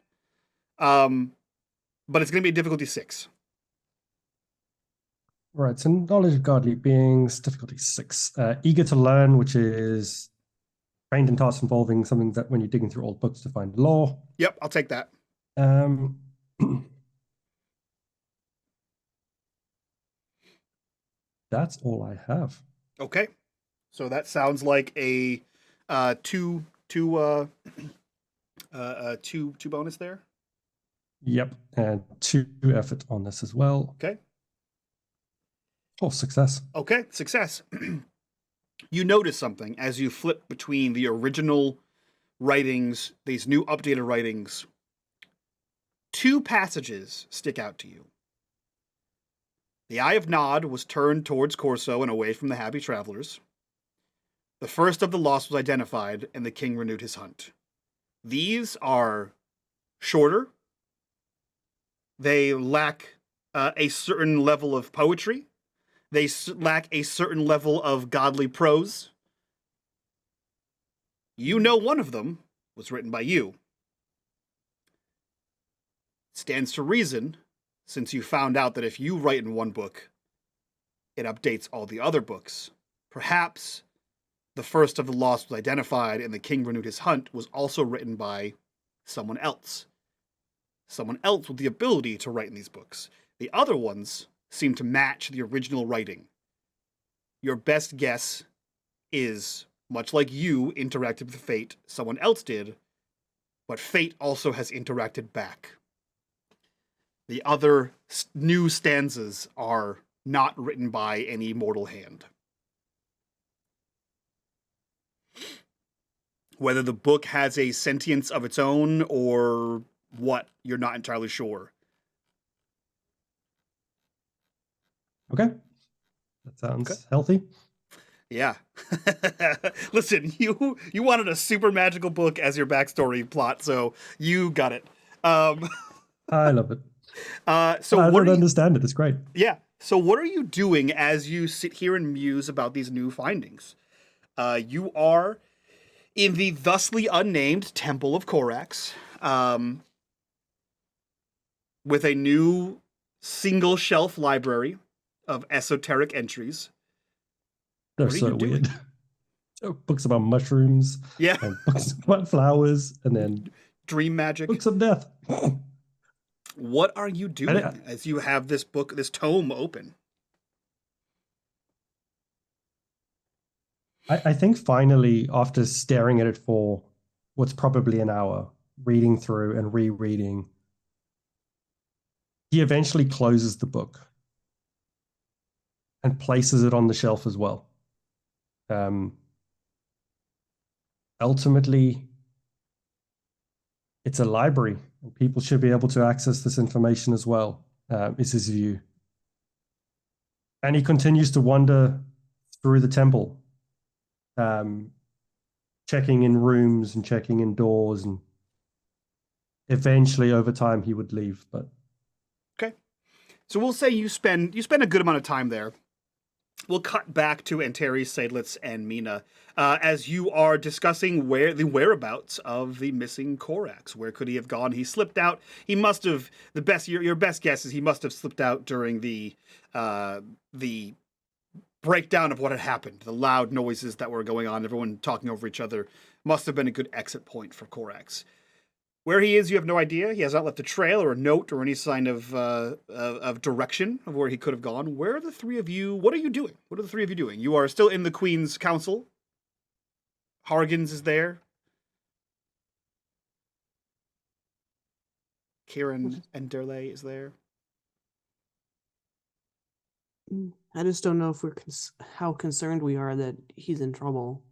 But it's going to be a difficulty 6. Right, so knowledge of godly beings, difficulty 6. Eager to learn, which is trained in tasks involving something that when you're digging through old books to find law. Yep, I'll take that. That's all I have. Okay. So that sounds like a two bonus there. Yep, and 2 effort on this as well. Okay. Oh, success. Okay, success. You notice something as you flip between the original writings, these new updated writings. 2 passages stick out to you. The Eye of Nod was turned towards Corso and away from the happy travelers. The first of the lost was identified, and the king renewed his hunt. These are shorter. They lack a certain level of poetry. They lack a certain level of godly prose. You know one of them was written by you. Stands to reason, since you found out that if you write in one book, it updates all the other books. Perhaps the first of the lost was identified and the king renewed his hunt was also written by someone else. Someone else with the ability to write in these books. The other ones seem to match the original writing. Your best guess is, much like you interacted with fate, someone else did, but fate also has interacted back. The other new stanzas are not written by any mortal hand. Whether the book has a sentience of its own or what, you're not entirely sure. Okay. That sounds healthy. Yeah. Listen, you wanted a super magical book as your backstory plot, so you got it. I love it. So I what don't understand it. It's great. Yeah. So what are you doing as you sit here and muse about these new findings? You are in the thusly unnamed Temple of Korax, with a new single shelf library of esoteric entries. They're What are so you doing? weird. Books about mushrooms. Yeah. And books about flowers. And then Dream magic. books of death. What are you doing as you have this book, this tome open? I think finally, after staring at it for what's probably an hour, reading through and rereading, he eventually closes the book and places it on the shelf as well. Ultimately, it's a library, and people should be able to access this information as well, is his view. And he continues to wander through the temple, checking in rooms and checking in doors, and eventually over time he would leave. But okay, so we'll say you spend a good amount of time there. We'll cut back to Anteri, Seydlitz, and Mina as you are discussing the whereabouts of the missing Korax. Where could he have gone? He slipped out. He must have your best guess is he must have slipped out during the breakdown of what had happened. The loud noises that were going on, everyone talking over each other, must have been a good exit point for Korax. Where he is, you have no idea. He has not left a trail or a note or any sign of direction of where he could have gone. Where are the three of you? What are you doing? What are the three of you doing? You are still in the Queen's Council. Hargens is there. Kieran and Derley is there. I just don't know if we're how concerned we are that he's in trouble.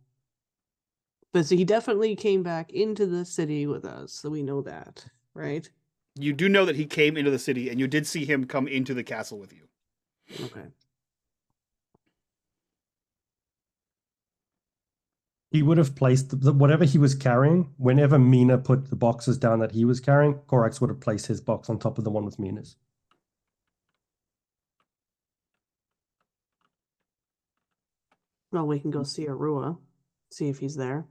But so he definitely came back into the city with us, so we know that, right? You do know that he came into the city, and you did see him come into the castle with you. Okay. he would have placed whatever he was carrying. Whenever Mina put the boxes down that he was carrying, Korax would have placed his box on top of the one with Mina's. Well, we can go see Arua, see if he's there.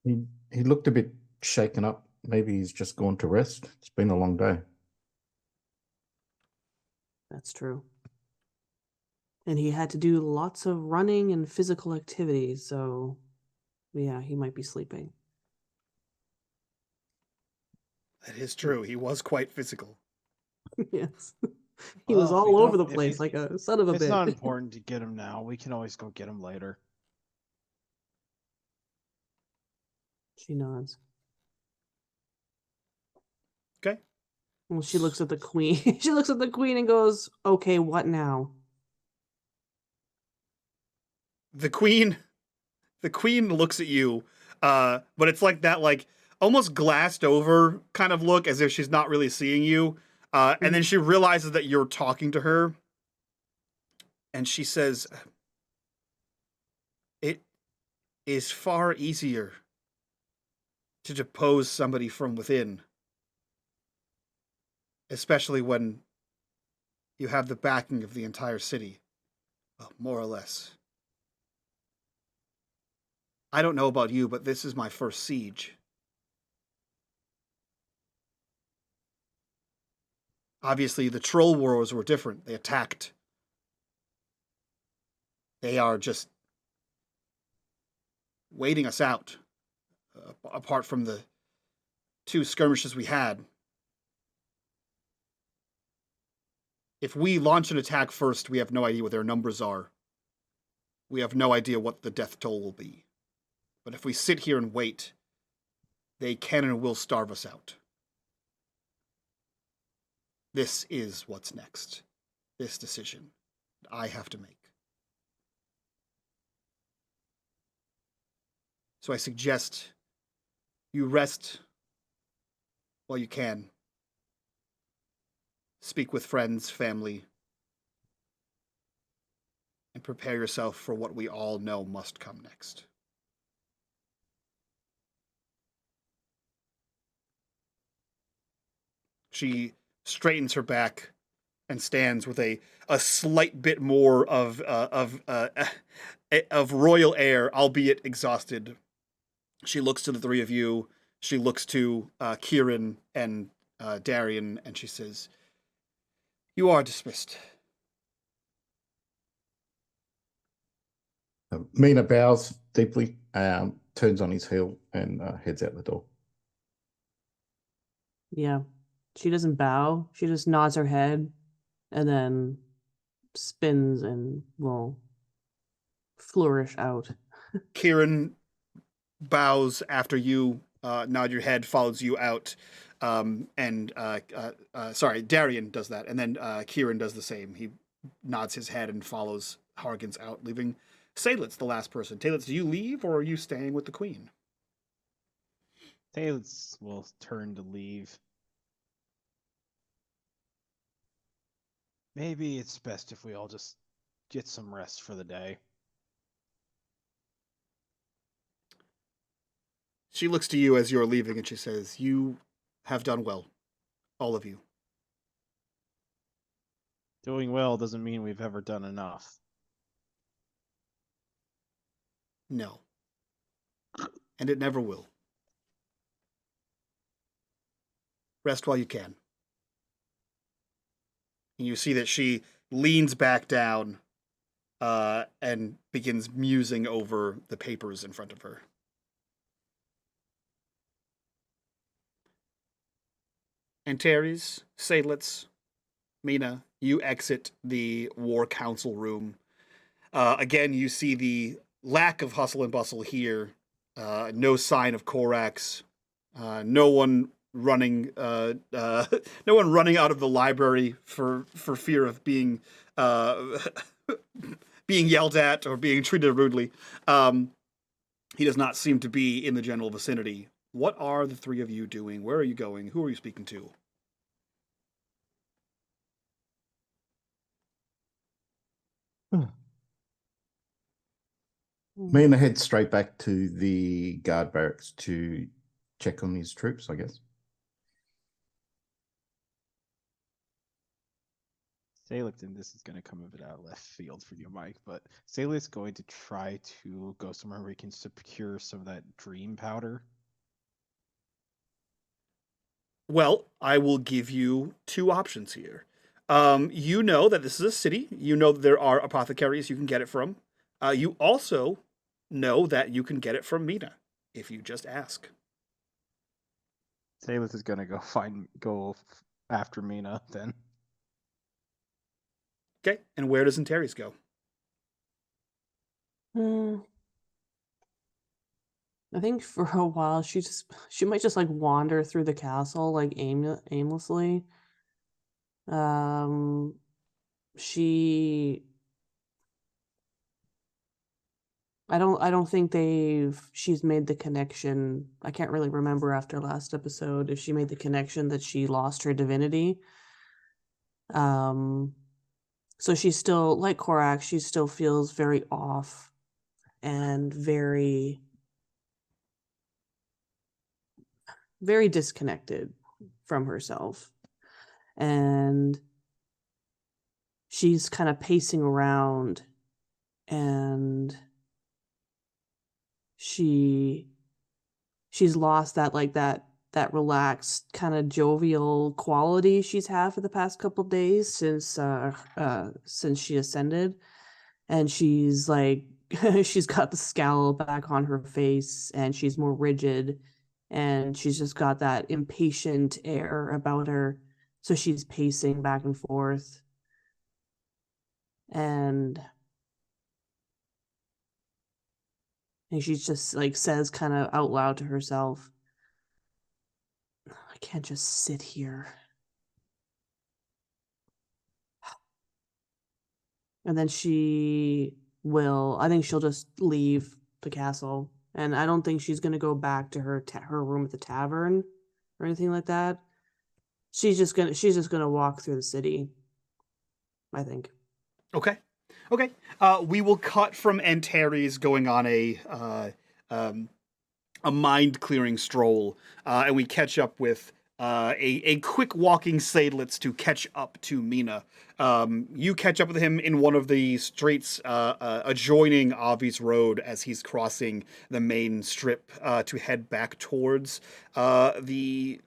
He looked a bit shaken up. Maybe he's just gone to rest. It's been a long day. That's true. And he had to do lots of running and physical activities, so yeah, he might be sleeping. That is true. He was quite physical. Yes. He was all over the place like a son of a bitch. It's not important to get him now. We can always go get him later. She nods. Okay. Well, she looks at the queen. She looks at the queen and goes, "Okay, what now?" The queen looks at you, but it's like that, like almost glassed over kind of look, as if she's not really seeing you. And then she realizes that you're talking to her, and she says, "It is far easier to depose somebody from within, especially when you have the backing of the entire city, well, more or less." I don't know about you, but this is my first siege. Obviously, the troll wars were different. They attacked. They are just waiting us out, apart from the 2 skirmishes we had. If we launch an attack first, we have no idea what their numbers are. We have no idea what the death toll will be. But if we sit here and wait, they can and will starve us out. This is what's next. This decision I have to make. So I suggest you rest while you can. Speak with friends, family, and prepare yourself for what we all know must come next. She straightens her back and stands with a slight bit more of royal air, albeit exhausted. She looks to the 3 of you. She looks to Kieran and Darian, and she says, "You are dismissed." Mina bows deeply, turns on his heel, and heads out the door. Yeah. She doesn't bow. She just nods her head and then spins and will flourish out. Kieran bows after you nod your head, follows you out. Sorry, Darian does that. And then Kieran does the same. He nods his head and follows Hargens out, leaving Seydlitz the last person. Seydlitz, do you leave or are you staying with the queen? Seydlitz will turn to leave. Maybe it's best if we all just get some rest for the day. She looks to you as you're leaving and she says, "You have done well, all of you." Doing well doesn't mean we've ever done enough. No. And it never will. Rest while you can. And you see that she leans back down and begins musing over the papers in front of her. Antares, Seydlitz, Mina, you exit the War Council room. Again, you see the lack of hustle and bustle here. No sign of Korax. No one running. No one running out of the library for fear of being being yelled at or being treated rudely. He does not seem to be in the general vicinity. What are the 3 of you doing? Where are you going? Who are you speaking to? Mina heads straight back to the guard barracks to check on his troops, I guess. Seydlitz, and this is going to come a bit out of left field for you, Mike, but Seydlitz going to try to go somewhere where he can secure some of that dream powder. Well, I will give you 2 options here. You know that this is a city. You know that there are apothecaries you can get it from. You also know that you can get it from Mina if you just ask. Seydlitz is going to go after Mina then. Okay, and where does Antares go? I think for a while she might just like wander through the castle like aimlessly. I don't think she's made the connection. I can't really remember after last episode if she made the connection that she lost her divinity. So she's still like Korak, she still feels very off and very very disconnected from herself. And she's kind of pacing around and she's lost that relaxed kind of jovial quality she's had for the past couple days since she ascended, and she's like she's got the scowl back on her face, and she's more rigid, and she's just got that impatient air about her, so she's pacing back and forth, and she just like says kind of out loud to herself, I can't just sit here. And then I think she'll just leave the castle. And I don't think she's going to go back to her room at the tavern or anything like that. She's just going to walk through the city, I think. Okay. Okay. We will cut from Antares going on a mind clearing stroll, and we catch up with a quick walking Seydlitz to catch up to Mina. You catch up with him in one of the streets adjoining Avi's Road as he's crossing the main strip to head back towards the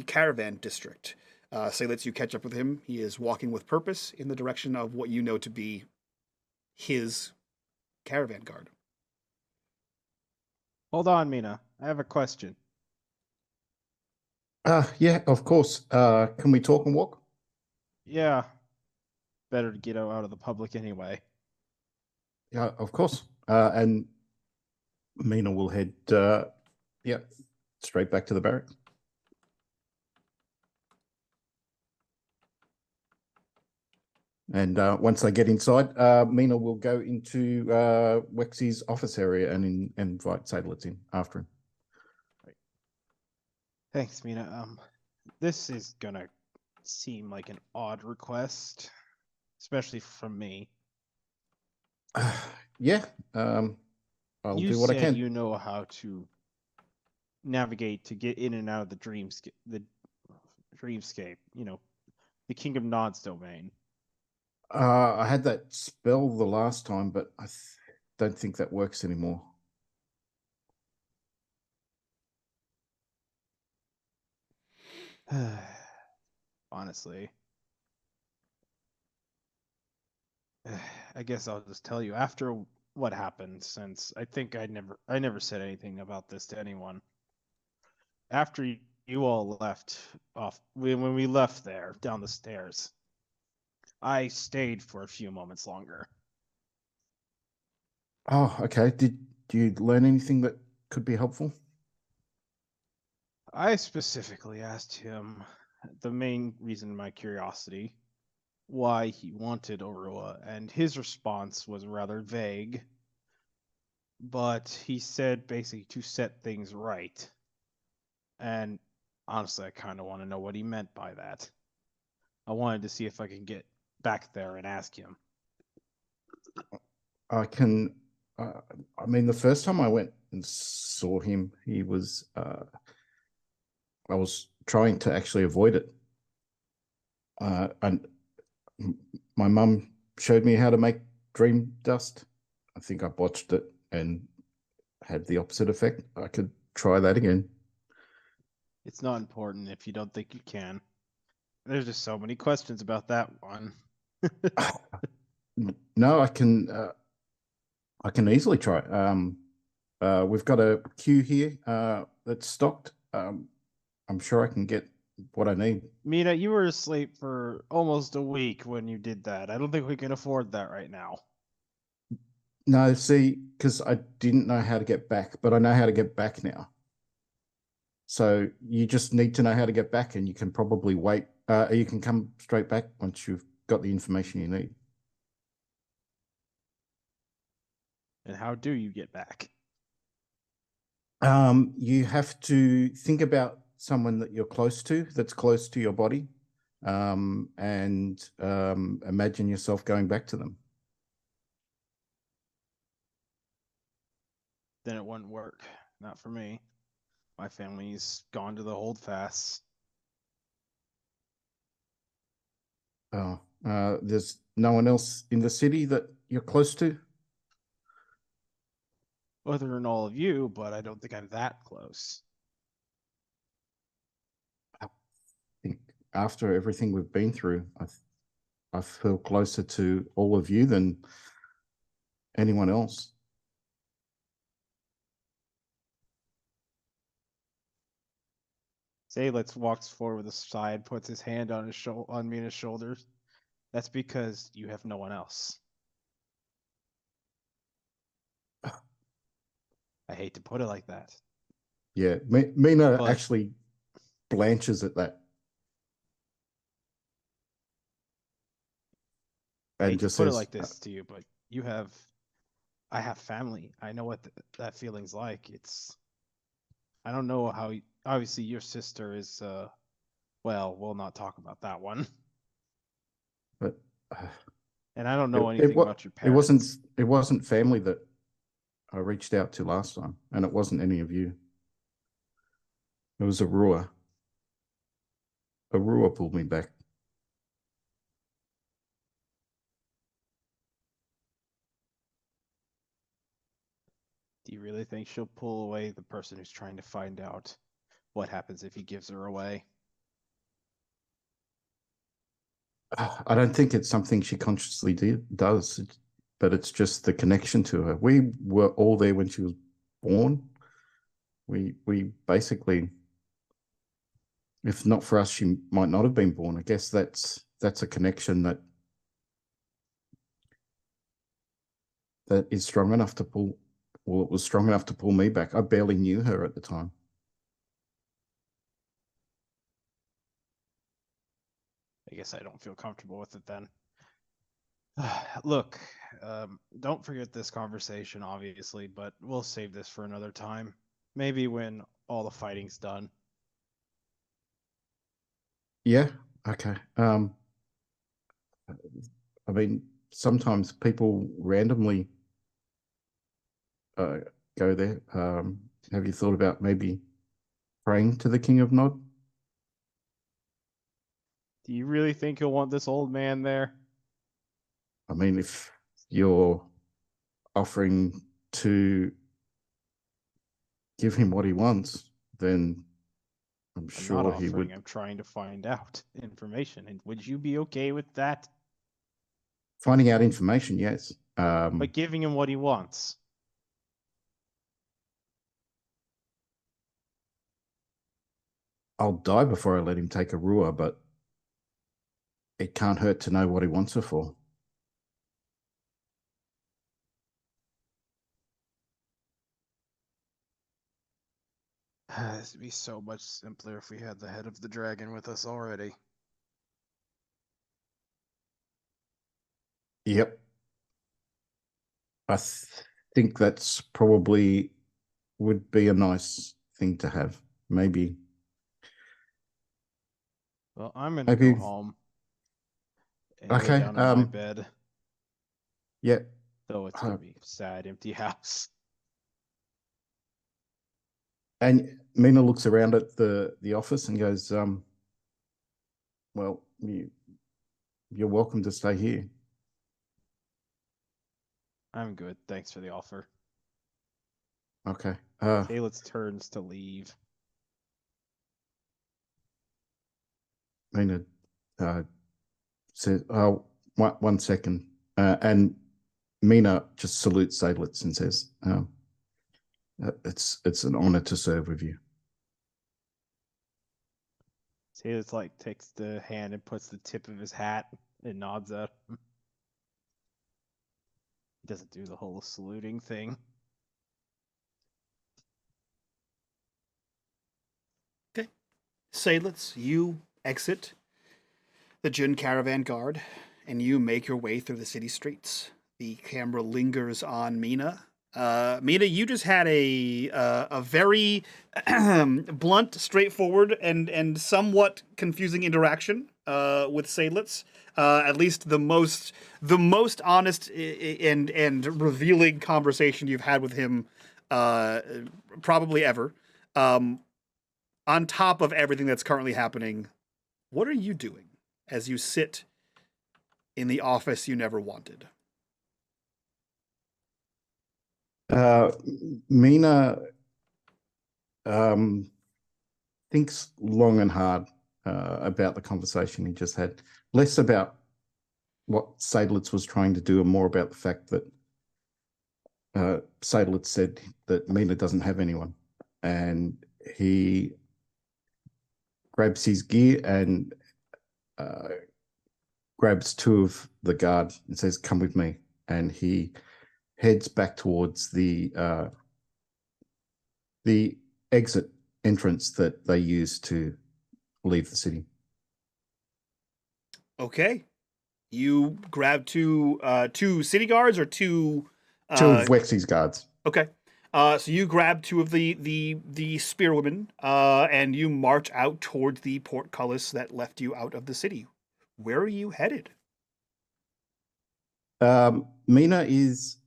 caravan district. Seydlitz, you catch up with him. He is walking with purpose in the direction of what you know to be his caravan guard. Hold on, Mina. I have a question. Yeah, of course. Can we talk and walk? Yeah. Better to get out of the public anyway. Yeah, of course. And Mina will head, straight back to the barracks. And once they get inside, Mina will go into Wexy's office area and invite Seydlitz in after him. Thanks, Mina. This is gonna seem like an odd request, especially from me. Yeah, I'll You do what I said can. you know how to navigate to get in and out of the dreamscape. You know, the King of Nod's domain. I had that spell the last time, but I don't think that works anymore. Honestly, I guess I'll just tell you after what happened, since I think I never said anything about this to anyone. After you all left off, when we left there down the stairs, I stayed for a few moments longer. Oh, okay. Did you learn anything that could be helpful? I specifically asked him the main reason, my curiosity, why he wanted Aurora, and his response was rather vague. But he said basically to set things right. And honestly, I kind of want to know what he meant by that. I wanted to see if I can get back there and ask him. I can. I mean, the first time I went and saw him, he was. I was trying to actually avoid it. And my mum showed me how to make dream dust. I think I botched it and had the opposite effect. I could try that again. It's not important if you don't think you can. There's just so many questions about that one. No, I can easily try. We've got a queue here that's stocked. I'm sure I can get what I need. Mina, you were asleep for almost a week when you did that. I don't think we can afford that right now. No, see, because I didn't know how to get back, but I know how to get back now. So you just need to know how to get back, and you can probably wait. You can come straight back once you've got the information you need. And how do you get back? You have to think about someone that you're close to, that's close to your body, and imagine yourself going back to them. Then it wouldn't work. Not for me. My family's gone to the holdfasts. There's no one else in the city that you're close to? other than all of you, but I don't think I'm that close. I think after everything we've been through, I feel closer to all of you than anyone else. Seydlitz walks forward with a sigh and puts his hand on on Mina's shoulders. That's because you have no one else. I hate to put it like that. Yeah, Mina But- actually blanches at that. I And hate to just put it says, like this to you, but I have family. I know what that feeling's like. I don't know how. Obviously, your sister is. Well, we'll not talk about that one. but And I don't know anything about your parents. It wasn't family that I reached out to last time, and it wasn't any of you. It was Arua. Arua pulled me back. Do you really think she'll pull away the person who's trying to find out what happens if he gives her away? I don't think it's something she consciously does, but it's just the connection to her. We were all there when she was born. We basically, if not for us, she might not have been born. I guess that's a connection that is strong enough to pull. Well, it was strong enough to pull me back. I barely knew her at the time. I guess I don't feel comfortable with it then. Look, don't forget this conversation, obviously, but we'll save this for another time. Maybe when all the fighting's done. Yeah. Okay. I mean, sometimes people randomly go there. Have you thought about maybe praying to the King of Nod? Do you really think he'll want this old man there? I mean, if you're offering to give him what he wants, then I'm I'm sure not he offering, would. I'm trying to find out information. And would you be okay with that? Finding out information, yes. But giving him what he wants. I'll die before I let him take a Rua, but it can't hurt to know what he wants her for. This would be so much simpler if we had the head of the dragon with us already. Yep. I think that's probably would be a nice thing to have. Maybe. Well, I'm gonna Maybe- go home and Okay, lay down on my bed. Yeah. Though it's gonna be a sad, empty house. And Mina looks around at the office and goes, well, you're welcome to stay here. I'm good. Thanks for the offer. Okay. Seydlitz turns to leave. Mina says, oh, one second. And Mina just salutes Seydlitz and says, it's an honor to serve with you. Seydlitz like takes the hand and puts the tip of his hat and nods at him. He doesn't do the whole saluting thing. Seydlitz, you exit the Jin caravan guard, and you make your way through the city streets. The camera lingers on Mina. Mina, you just had a very blunt, straightforward, and somewhat confusing interaction with Seydlitz. At least the most honest and revealing conversation you've had with him, probably ever. On top of everything that's currently happening, what are you doing as you sit in the office you never wanted? Mina thinks long and hard about the conversation he just had. Less about what Seydlitz was trying to do and more about the fact that Seydlitz said that Mina doesn't have anyone. And he grabs his gear and grabs two of the guard and says, "Come with me." And he heads back towards the exit entrance that they use to leave the city. Okay. You grab two city guards or two Two of Wexy's guards. Okay. So you grab two of the spearwomen, and you march out towards the portcullis that left you out of the city. Where are you headed? Mina is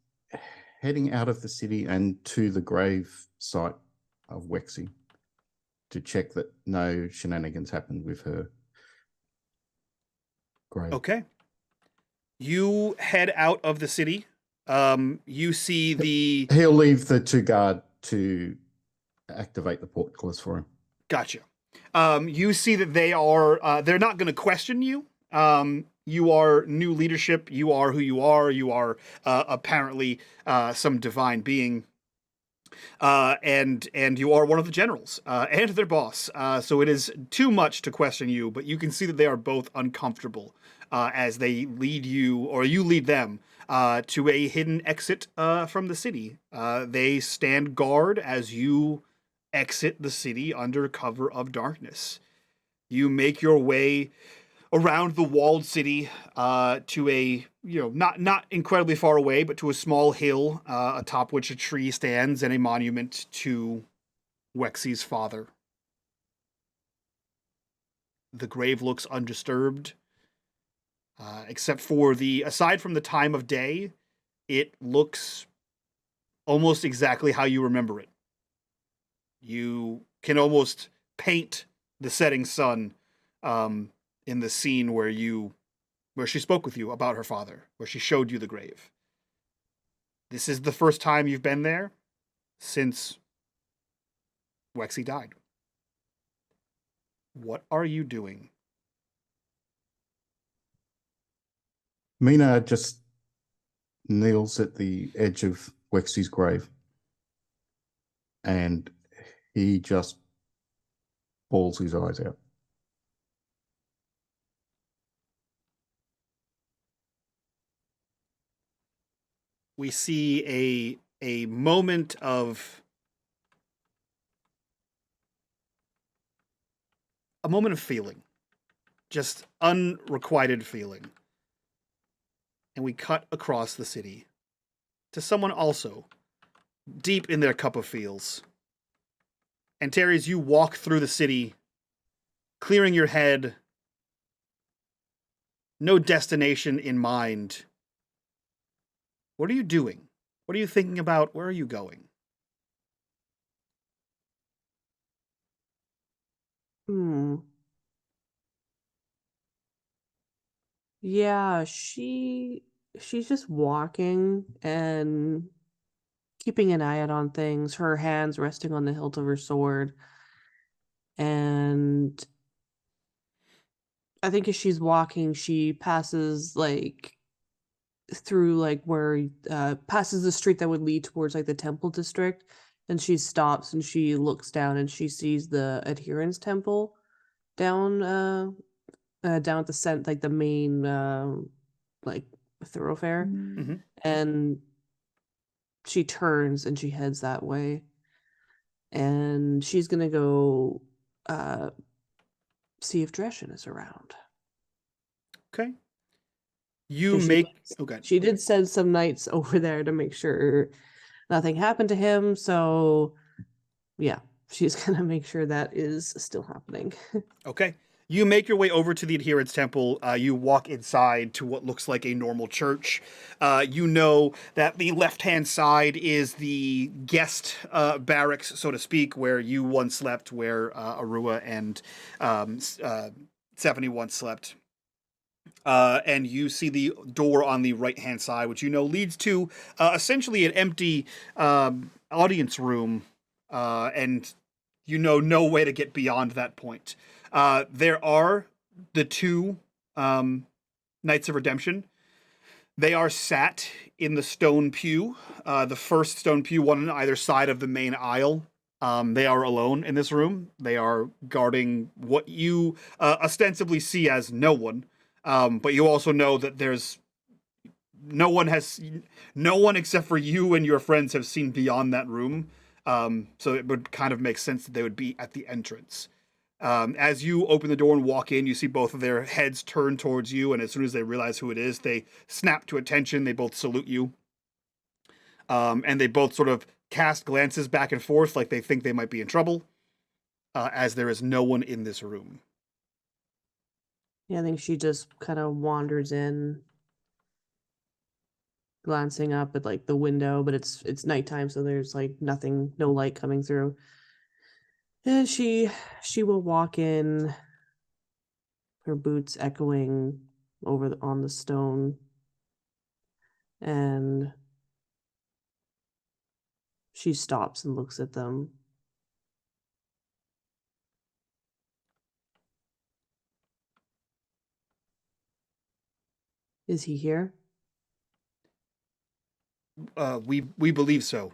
heading out of the city and to the grave site of Wexy to check that no shenanigans happened with her grave. Okay. You head out of the city. You see the... He'll leave the two guard to activate the portcullis for him. Gotcha. You see that they are, they're not going to question you. You are new leadership. You are who you are. You are apparently some divine being. And you are one of the generals and their boss. So it is too much to question you, but you can see that they are both uncomfortable as they lead you, or you lead them, to a hidden exit from the city. They stand guard as you exit the city under cover of darkness. You make your way around the walled city to a, not incredibly far away, but to a small hill atop which a tree stands and a monument to Wexy's father. The grave looks undisturbed, except for aside from the time of day, it looks almost exactly how you remember it. You can almost paint the setting sun in the scene where she spoke with you about her father, where she showed you the grave. This is the first time you've been there since Wexy died. What are you doing? Mina just kneels at the edge of Wexy's grave and he just bawls his eyes out. We see a moment of feeling, just unrequited feeling. And we cut across the city to someone also deep in their cup of feels. And Terry, as you walk through the city, clearing your head, no destination in mind, what are you doing? What are you thinking about? Where are you going? Yeah, she's just walking and keeping an eye out on things, her hands resting on the hilt of her sword. And I think as she's walking, she passes through where passes the street that would lead towards the temple district, and she stops and she looks down and she sees the adherence temple down at the the main thoroughfare. Mm-hmm. And she turns and she heads that way, and she's gonna go see if Dreshen is around. Okay. She did send some knights over there to make sure nothing happened to him, so yeah, she's gonna make sure that is still happening. Okay. You make your way over to the Adherence Temple. You walk inside to what looks like a normal church. You know that the left-hand side is the guest barracks, so to speak, where you once slept, where Arua and Stephanie once slept. and you see the door on the right-hand side, which you know leads to essentially an empty audience room, and you know no way to get beyond that point. There are the two Knights of Redemption. They are sat in the stone pew, the first stone pew, one on either side of the main aisle. They are alone in this room. They are guarding what you ostensibly see as no one, but you also know that there's no one except for you and your friends have seen beyond that room. So it would kind of make sense that they would be at the entrance. As you open the door and walk in, you see both of their heads turn towards you, and as soon as they realize who it is, they snap to attention. They both salute you, and they both sort of cast glances back and forth like they think they might be in trouble, as there is no one in this room. Yeah, I think she just kind of wanders in, glancing up at like the window, but it's nighttime, so there's like nothing, no light coming through. And she will walk in, her boots echoing on the stone, and she stops and looks at them. Is he here? We believe so.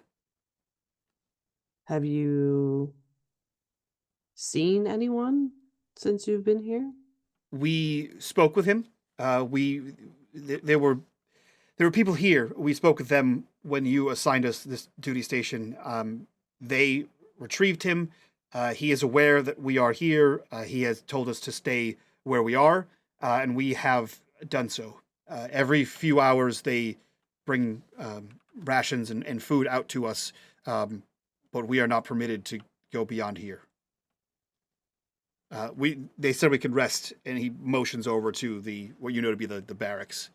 Have you seen anyone since you've been here? We spoke with him. There were people here. We spoke with them when you assigned us this duty station. They retrieved him. He is aware that we are here. He has told us to stay where we are, and we have done so. Every few hours, they bring rations and food out to us, but we are not permitted to go beyond here. They said we could rest, and he motions over to what you know to be the barracks,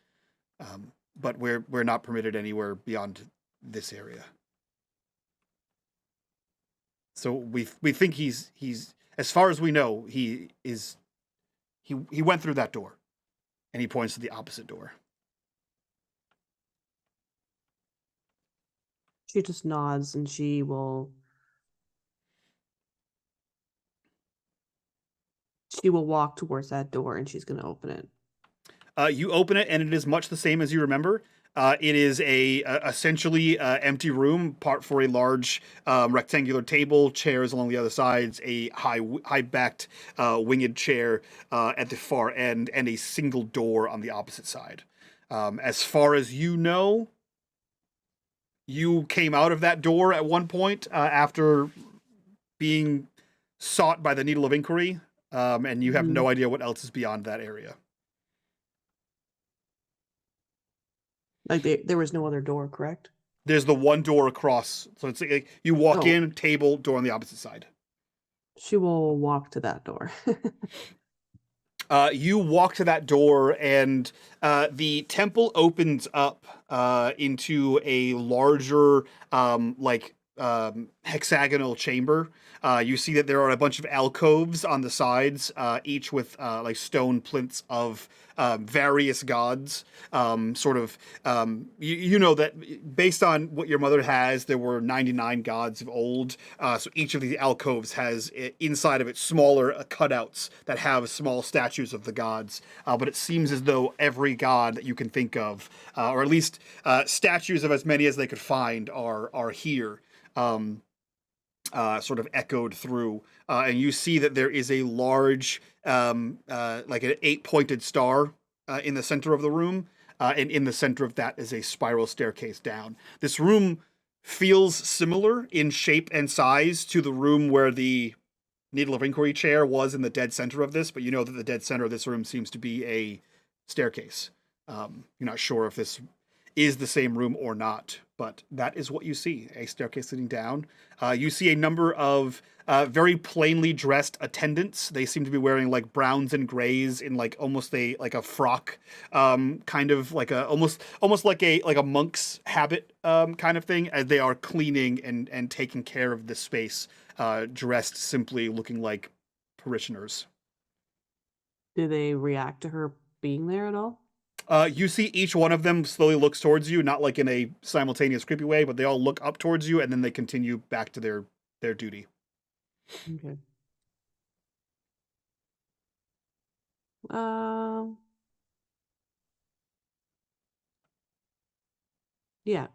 but we're not permitted anywhere beyond this area. So we think he's as far as we know he went through that door, and he points to the opposite door. She just nods, and she will walk towards that door, and she's going to open it. You open it, and it is much the same as you remember. It is essentially empty room, part for a large rectangular table, chairs along the other sides, a high-backed winged chair at the far end, and a single door on the opposite side. As far as you know, you came out of that door at one point after being sought by the Needle of Inquiry, and you have no idea what else is beyond that area. Like there was no other door, correct? There's the one door across. So it's like you walk in, table, door on the opposite side. She will walk to that door. You walk to that door, and the temple opens up into a larger, hexagonal chamber. You see that there are a bunch of alcoves on the sides, each with like stone plinths of various gods. You know that based on what your mother has, there were 99 gods of old. So each of these alcoves has inside of it smaller cutouts that have small statues of the gods. But it seems as though every god that you can think of, or at least statues of as many as they could find, are here. Sort of echoed through, and you see that there is a large, like an 8-pointed star in the center of the room, and in the center of that is a spiral staircase down. This room feels similar in shape and size to the room where the Needle of Inquiry chair was in the dead center of this, but you know that the dead center of this room seems to be a staircase. You're not sure if this is the same room or not, but that is what you see, a staircase leading down. You see a number of very plainly dressed attendants. They seem to be wearing like browns and grays in like almost a frock, kind of like almost like a monk's habit kind of thing, as they are cleaning and taking care of this space, dressed simply looking like parishioners. Do they react to her being there at all? You see each one of them slowly looks towards you, not like in a simultaneous creepy way, but they all look up towards you and then they continue back to their duty. Okay. Um. Yeah,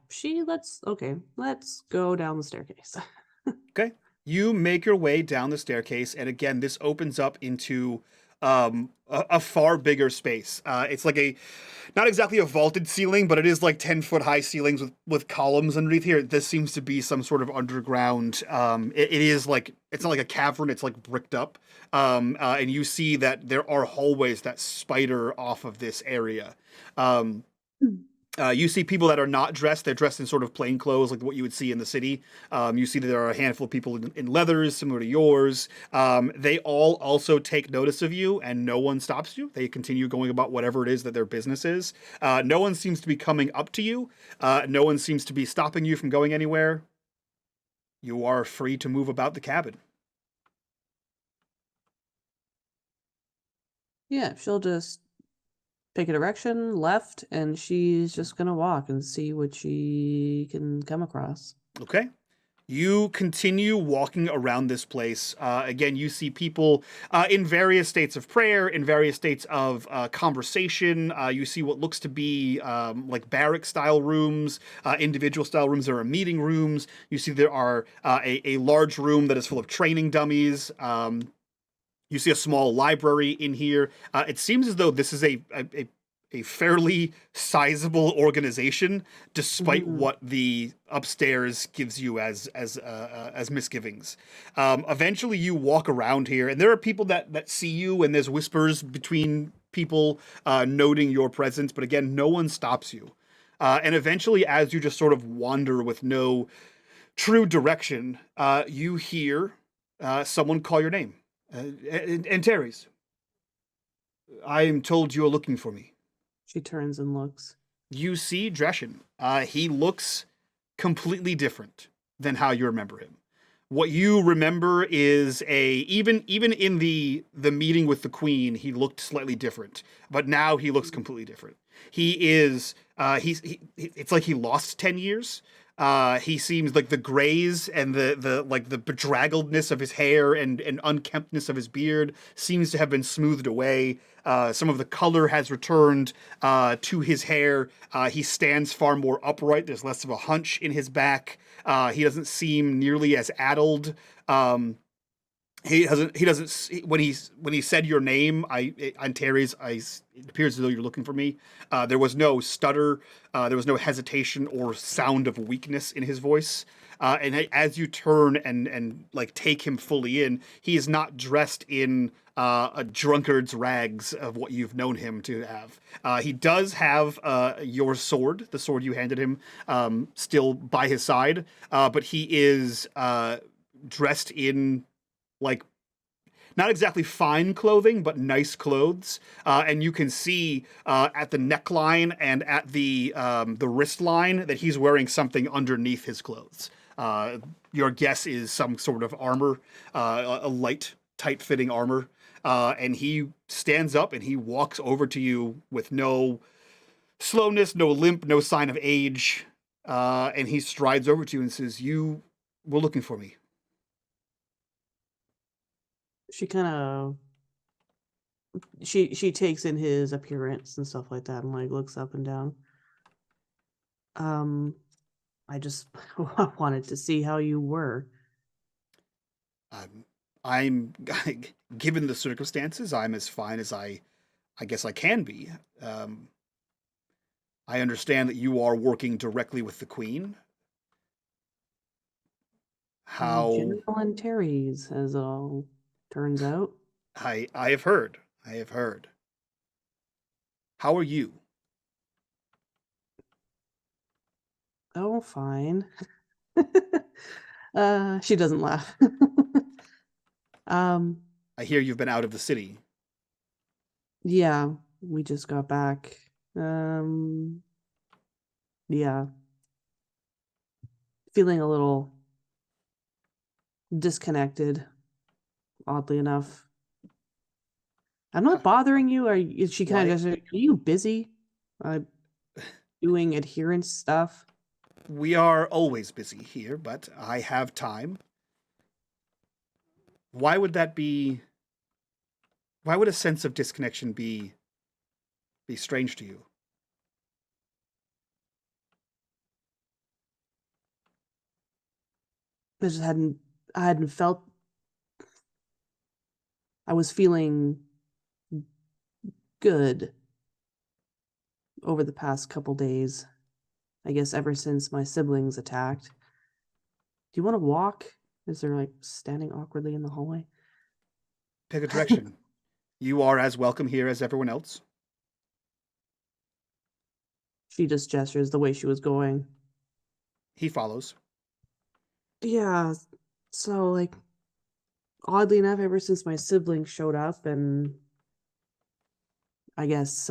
let's go down the staircase. Okay. You make your way down the staircase, and again, this opens up into a far bigger space. It's like not exactly a vaulted ceiling, but it is like 10-foot high ceilings with columns underneath here. This seems to be some sort of underground. It is like, it's not like a cavern, it's like bricked up. And you see that there are hallways that spider off of this area. You see people that are not dressed. They're dressed in sort of plain clothes, like what you would see in the city. You see that there are a handful of people in leathers, similar to yours. They all also take notice of you, and no one stops you. They continue going about whatever it is that their business is. No one seems to be coming up to you. No one seems to be stopping you from going anywhere. You are free to move about the cabin. Yeah, she'll just pick a direction left, and she's just gonna walk and see what she can come across. Okay. You continue walking around this place. Again, you see people in various states of prayer, in various states of conversation. You see what looks to be like barrack-style rooms, individual-style rooms. There are meeting rooms. You see there are a large room that is full of training dummies. You see a small library in here. It seems as though this is a fairly sizable organization, despite what the upstairs gives you as misgivings. Eventually, you walk around here, and there are people that see you, and there's whispers between people noting your presence. But again, no one stops you. And eventually, as you just sort of wander with no true direction, you hear someone call your name. And Terry's. I am told you are looking for me. She turns and looks. You see Dreshen. He looks completely different than how you remember him. What you remember is even in the meeting with the Queen, he looked slightly different, but now he looks completely different. He is it's like he lost 10 years. He seems like the grays and the like the bedraggledness of his hair and unkemptness of his beard seems to have been smoothed away. Some of the color has returned to his hair. He stands far more upright. There's less of a hunch in his back. He doesn't seem nearly as addled. He doesn't when he said your name, on Terry's, it appears as though you're looking for me. There was no stutter, there was no hesitation or sound of weakness in his voice. And as you turn and like take him fully in, he is not dressed in a drunkard's rags of what you've known him to have. He does have your sword, the sword you handed him, still by his side, but he is dressed in like not exactly fine clothing, but nice clothes. And you can see at the neckline and at the wrist line that he's wearing something underneath his clothes. Your guess is some sort of armor, a light, tight-fitting armor. And he stands up and he walks over to you with no slowness, no limp, no sign of age. And he strides over to you and says, "You were looking for me." She kind of she takes in his appearance and stuff like that, and like looks up and down. I just wanted to see how you were. I'm given the circumstances, I'm as fine as I guess I can be. I understand that you are working directly with the Queen. How General and Terry's, as all turns out. I have heard. I have heard. How are you? Oh, fine. She doesn't laugh. I hear you've been out of the city. Yeah, we just got back. Yeah. Feeling a little disconnected, oddly enough. I'm not bothering you. Is she kind Why- of just, are you busy? Uh, doing adherence stuff? We are always busy here, but I have time. Why would that be? Why would a sense of disconnection be strange to you? I hadn't felt, I was feeling good over the past couple days. I guess ever since my siblings attacked. Do you want to walk? Is there like standing awkwardly in the hallway? Pick a direction. You are as welcome here as everyone else. She just gestures the way she was going. He follows. Yeah, so like oddly enough, ever since my siblings showed up and I guess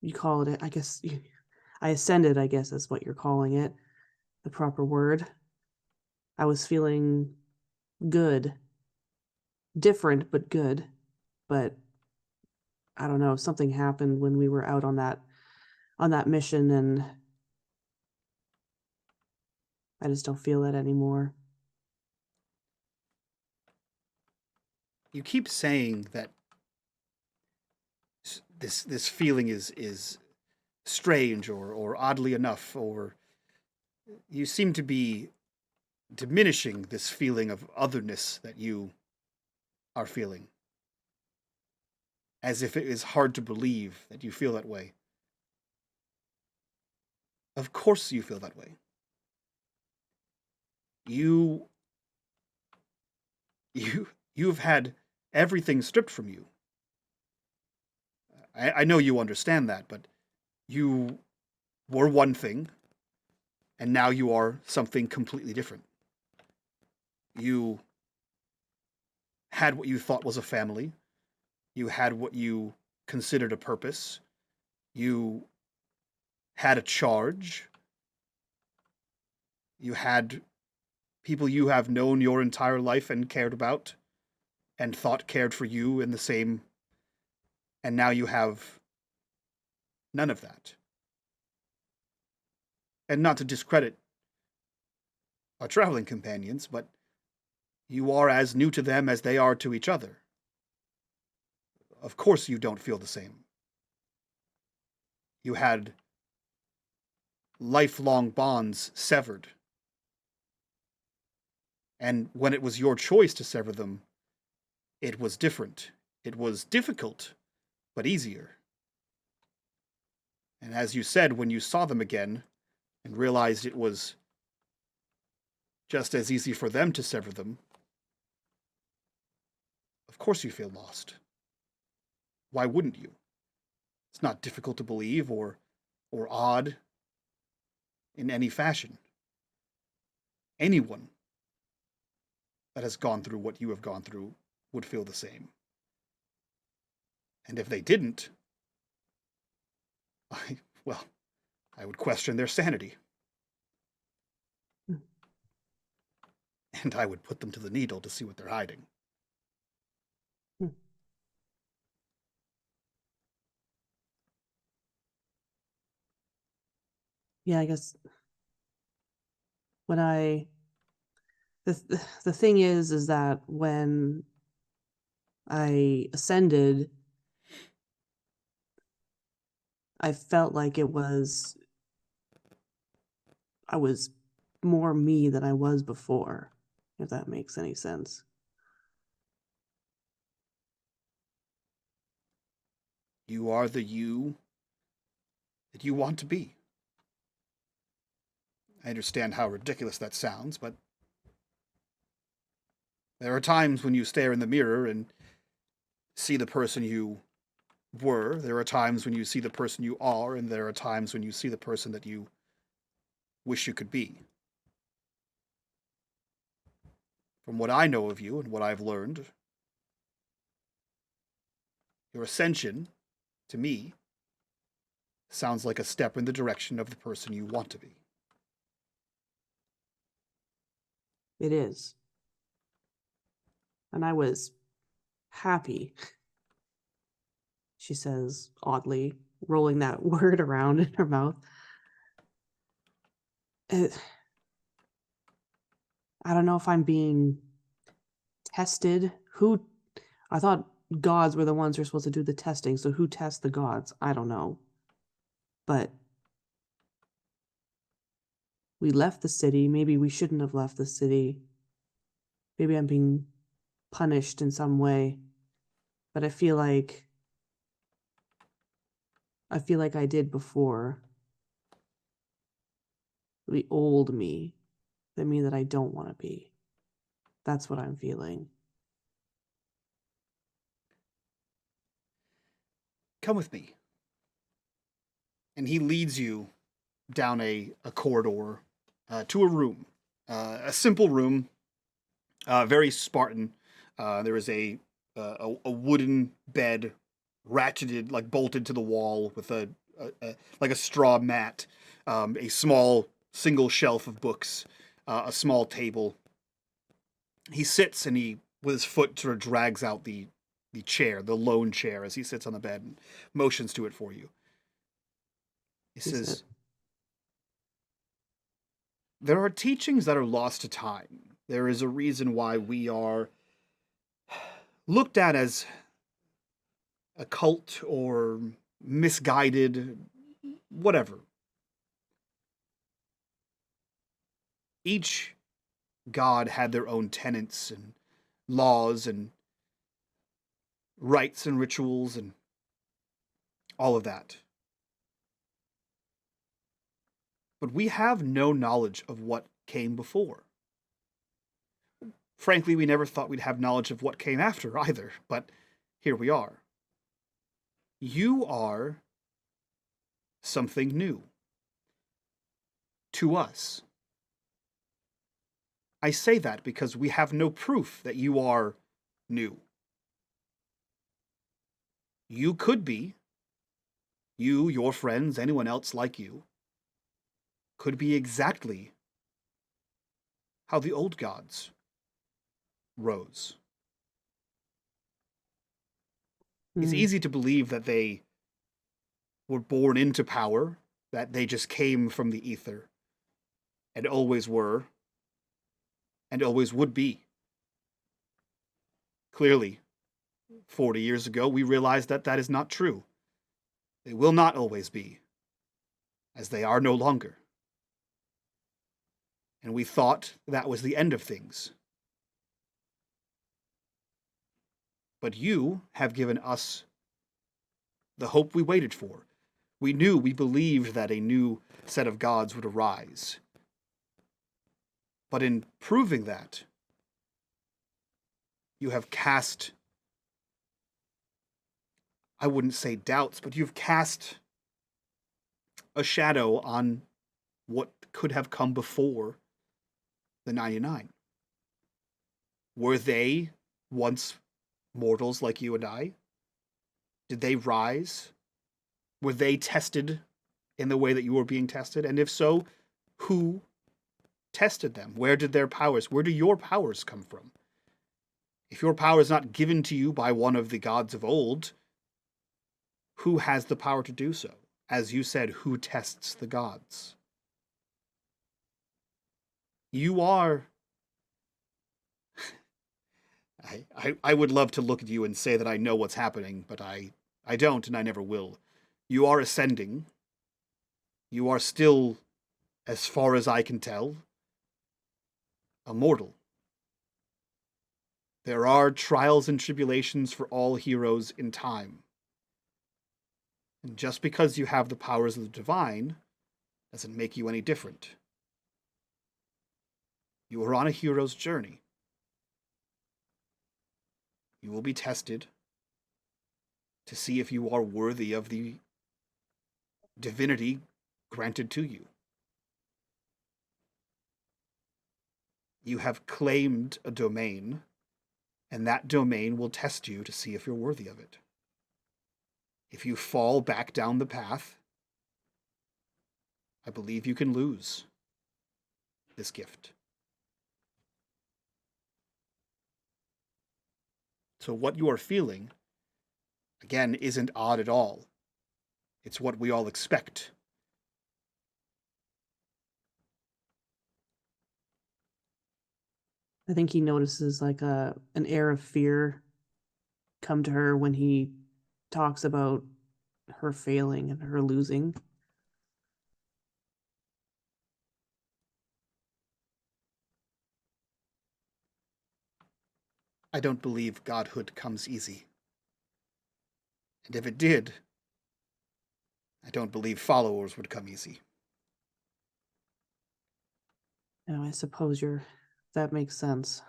you call it, I ascended, I guess is what you're calling it, the proper word. I was feeling good. Different, but good. But I don't know, something happened when we were out on that mission, and I just don't feel it anymore. You keep saying that this feeling is strange or oddly enough, or you seem to be diminishing this feeling of otherness that you are feeling, as if it is hard to believe that you feel that way. Of course you feel that way. You you've had everything stripped from you. I know you understand that, but you were one thing, and now you are something completely different. You had what you thought was a family. You had what you considered a purpose. You had a charge. You had people you have known your entire life and cared about and thought cared for you in the same. And now you have none of that. And not to discredit our traveling companions, but you are as new to them as they are to each other. Of course you don't feel the same. You had lifelong bonds severed. And when it was your choice to sever them, it was different. It was difficult, but easier. And as you said, when you saw them again and realized it was just as easy for them to sever them, of course you feel lost. Why wouldn't you? It's not difficult to believe or odd in any fashion. Anyone that has gone through what you have gone through would feel the same. And if they didn't, I would question their sanity. And I would put them to the needle to see what they're hiding. Yeah, I guess when the thing is that when I ascended, I felt like I was more me than I was before, if that makes any sense. You are the you that you want to be. I understand how ridiculous that sounds, but there are times when you stare in the mirror and see the person you were. There are times when you see the person you are, and there are times when you see the person that you wish you could be. From what I know of you and what I've learned, your ascension, to me, sounds like a step in the direction of the person you want to be. It is. And I was happy, she says, oddly, rolling that word around in her mouth. I don't know if I'm being tested. I thought gods were the ones who are supposed to do the testing, so who tests the gods? I don't know. But we left the city. Maybe we shouldn't have left the city. Maybe I'm being punished in some way. But I feel like I did before. The old me. The me that I don't want to be. That's what I'm feeling. Come with me. And he leads you down a corridor to a room. A simple room, very Spartan. There is a wooden bed, ratcheted, like bolted to the wall with a like a straw mat, a small single shelf of books, a small table. He sits and he, with his foot, sort of drags out the chair, the lone chair, as he sits on the bed and motions to it for you. He says, there are teachings that are lost to time. There is a reason why we are looked at as a cult or misguided, whatever. Each god had their own tenets and laws and rites and rituals and all of that. But we have no knowledge of what came before. Frankly, we never thought we'd have knowledge of what came after either, but here we are. You are something new. To us. I say that because we have no proof that you are new. You could be. You, your friends, anyone else like you, could be exactly how the old gods rose. It's easy to believe that they were born into power, that they just came from the ether, and always were, and always would be. Clearly, 40 years ago, we realized that that is not true. They will not always be, as they are no longer. And we thought that was the end of things. But you have given us the hope we waited for. We believed that a new set of gods would arise. But in proving that, you have cast, I wouldn't say doubts, but you've cast a shadow on what could have come before the 99. Were they once mortals like you and I? Did they rise? Were they tested in the way that you were being tested? And if so, who tested them? Where do your powers come from? If your power is not given to you by one of the gods of old, who has the power to do so? As you said, who tests the gods? You are... I would love to look at you and say that I know what's happening, but I don't, and I never will. You are ascending. You are still, as far as I can tell, a mortal. There are trials and tribulations for all heroes in time. And just because you have the powers of the divine doesn't make you any different. You are on a hero's journey. You will be tested to see if you are worthy of the divinity granted to you. You have claimed a domain, and that domain will test you to see if you're worthy of it. If you fall back down the path, I believe you can lose this gift. So what you are feeling, again, isn't odd at all. It's what we all expect. I think he notices like an air of fear come to her when he talks about her failing and her losing. I don't believe godhood comes easy. And if it did, I don't believe followers would come easy. I suppose that makes sense.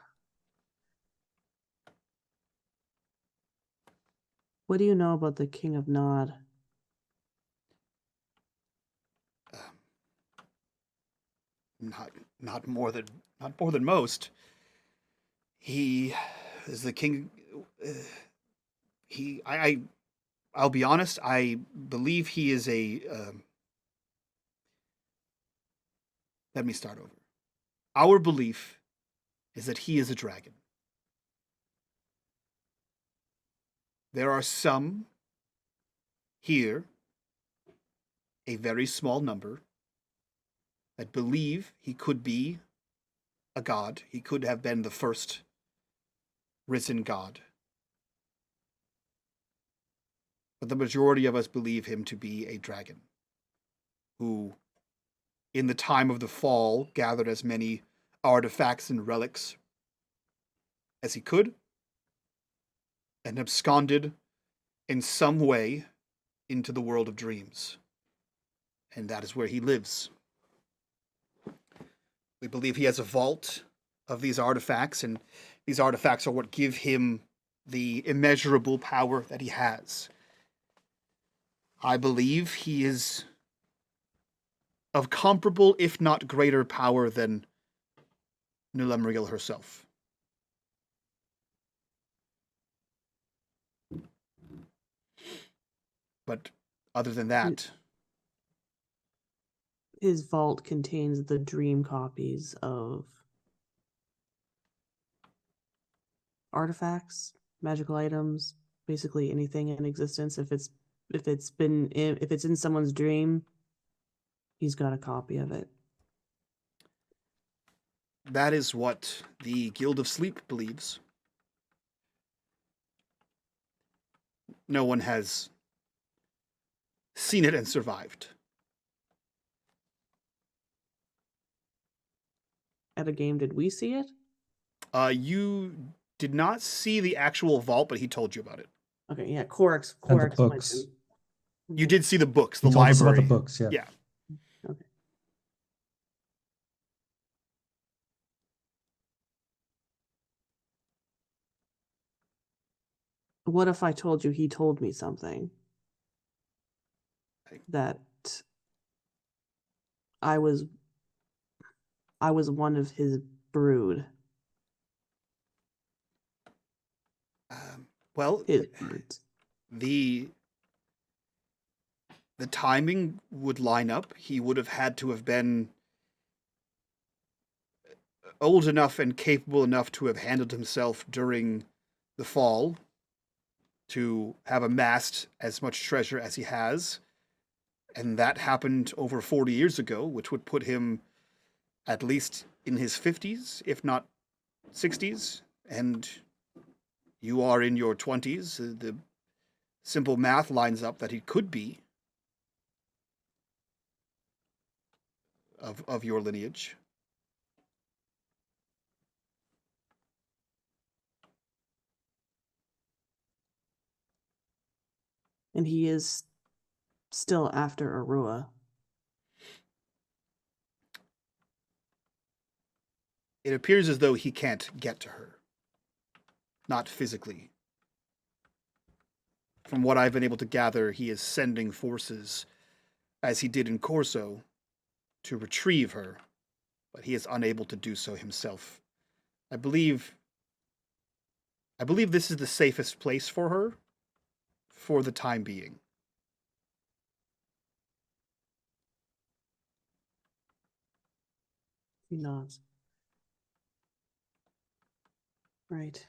What do you know about the King of Nod? Not more than most. He is the king. I'll be honest. I believe he is a. Let me start over. Our belief is that he is a dragon. There are some here, a very small number, that believe he could be a god. He could have been the first risen god. But the majority of us believe him to be a dragon, who, in the time of the fall, gathered as many artifacts and relics as he could, and absconded in some way into the world of dreams. And that is where he lives. We believe he has a vault of these artifacts, and these artifacts are what give him the immeasurable power that he has. I believe he is of comparable, if not greater, power than Nulemriel herself. But other than that, His vault contains the dream copies of artifacts, magical items, basically anything in existence. If it's in someone's dream, he's got a copy of it. that is what the Guild of Sleep believes. No one has seen it and survived. At a game, did we see it? You did not see the actual vault, but he told you about it. Okay, yeah, Corix And the mentioned. books. You did see the books, the He told us library. about the books, yeah. Yeah. Okay. What if I told you he told me something? That I was one of his brood. Well, His words. the timing would line up. He would have had to have been old enough and capable enough to have handled himself during the fall, to have amassed as much treasure as he has. And that happened over 40 years ago, which would put him at least in his 50s, if not 60s. And you are in your 20s. The simple math lines up that he could be of your lineage. And he is still after Arua. It appears as though he can't get to her. Not physically. From what I've been able to gather, he is sending forces, as he did in Corso, to retrieve her, but he is unable to do so himself. I believe this is the safest place for her, for the time being. He nods. Right.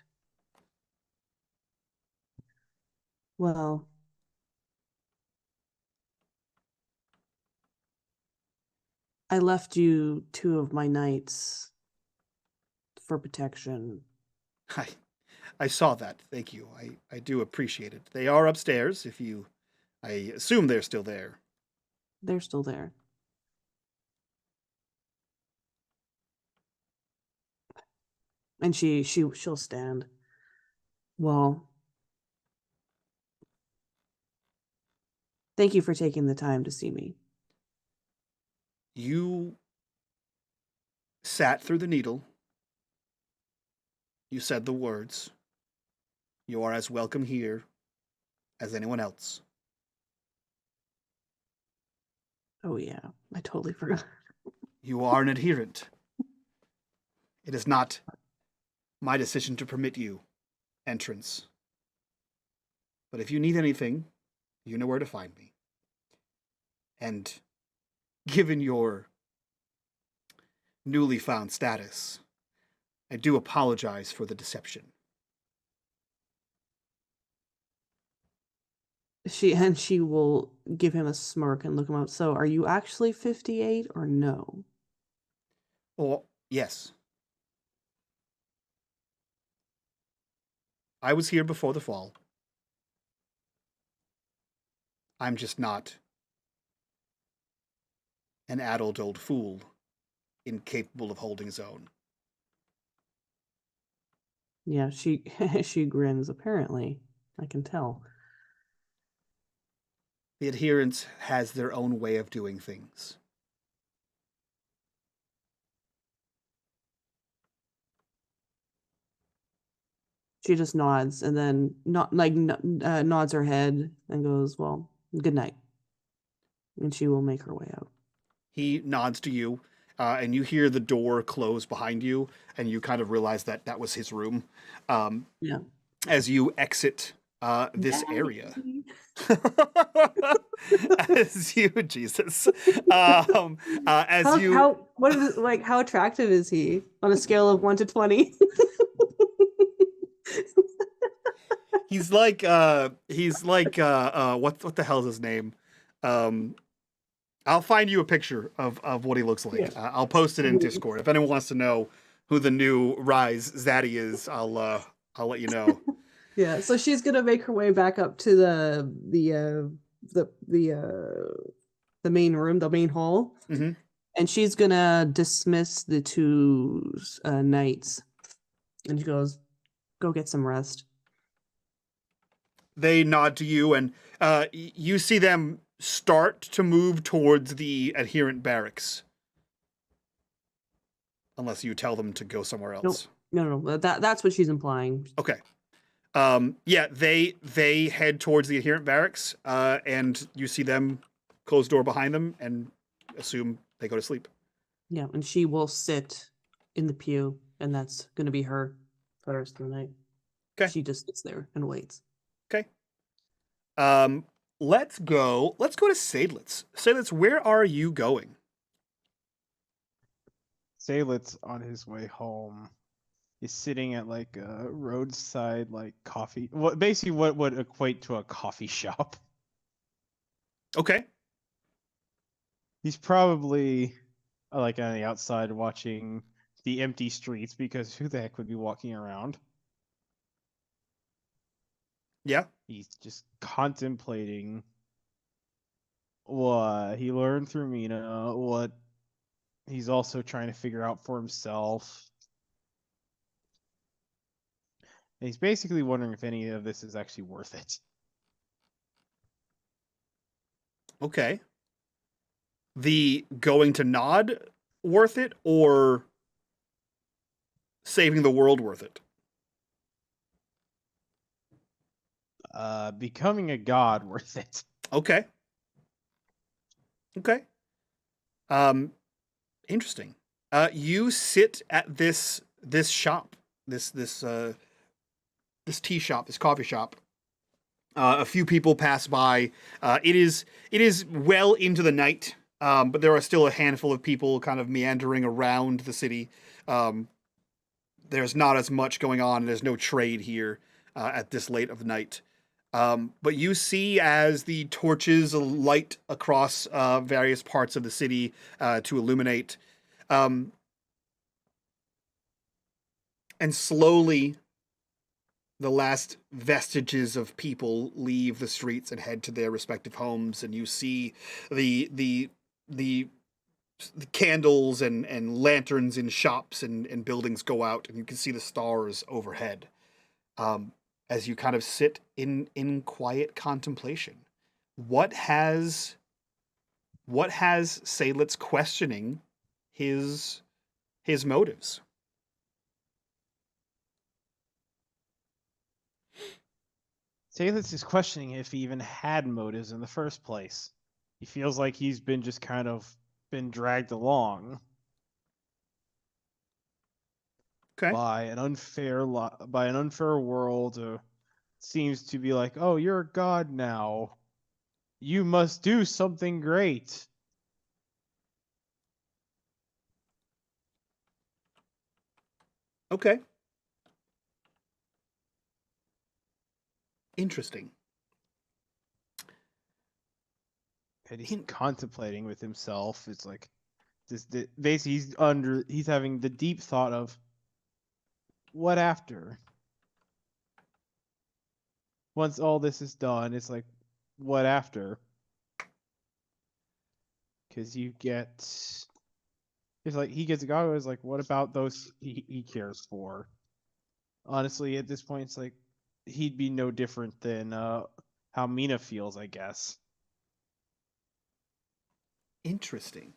Well, I left you 2 of my knights for protection. I saw that. Thank you. I do appreciate it. They are upstairs. I assume they're still there. They're still there. And she'll stand. Well, thank you for taking the time to see me. You sat through the needle. You said the words. You are as welcome here as anyone else. Oh yeah, I totally forgot. You are an adherent. It is not my decision to permit you entrance. But if you need anything, you know where to find me. And given your newly found status, I do apologize for the deception. She will give him a smirk and look him up. So, are you actually 58 or no? Oh, yes. I was here before the fall. I'm just not an adult old fool incapable of holding his own. Yeah, she she grins apparently. I can tell. The adherents has their own way of doing things. She just nods and then nods her head and goes, "Well, good night." And she will make her way out. He nods to you, and you hear the door close behind you, and you kind of realize that that was his room. Yeah. As you exit this area. Daddy. As you, Jesus. As you. What is it, like? How attractive is he on a scale of 1 to 20? He's like what the hell is his name? I'll find you a picture of what he looks like. Yeah. I'll post it in Discord. If anyone wants to know who the new Rise Zaddy is, I'll let you know. Yeah, so she's gonna make her way back up to the main room, the main hall, Mhm. and she's gonna dismiss the 2 knights. And she goes, "Go get some rest." They nod to you, and you see them start to move towards the adherent barracks. Unless you tell them to go somewhere else. No. That's what she's implying. Okay. Yeah, they head towards the adherent barracks, and you see them close the door behind them and assume they go to sleep. Yeah, and she will sit in the pew, and that's gonna be her for the rest of the night. Okay. She just sits there and waits. Okay. Let's go to Seydlitz. Seydlitz, where are you going? Seydlitz on his way home is sitting at like a roadside like coffee. What would equate to a coffee shop. Okay. He's probably like on the outside watching the empty streets because who the heck would be walking around? Yeah. He's just contemplating what he learned through Mina, what he's also trying to figure out for himself. And he's basically wondering if any of this is actually worth it. Okay. The going to Nod worth it, or saving the world worth it? Becoming a god worth it. Okay. Okay. Interesting. You sit at this shop, this tea shop, this coffee shop. A few people pass by. It is well into the night, but there are still a handful of people kind of meandering around the city. There's not as much going on. There's no trade here at this late of the night. But you see as the torches light across various parts of the city to illuminate, and slowly the last vestiges of people leave the streets and head to their respective homes, and you see the candles and lanterns in shops and buildings go out, and you can see the stars overhead. As you kind of sit in quiet contemplation. What has Seydlitz questioning his motives? Seydlitz is questioning if he even had motives in the first place. He feels like he's been just kind of been dragged along by an unfair world. Seems to be like, oh, you're a god now. You must do something great. Okay. Interesting. And he's contemplating with himself. It's like this. Basically, he's having the deep thought of, what after? Once all this is done, it's like, what after? Because you get, it's like he gets a guy who's like, what about those he cares for? Honestly, at this point, it's like he'd be no different than how Mina feels, I guess. Interesting.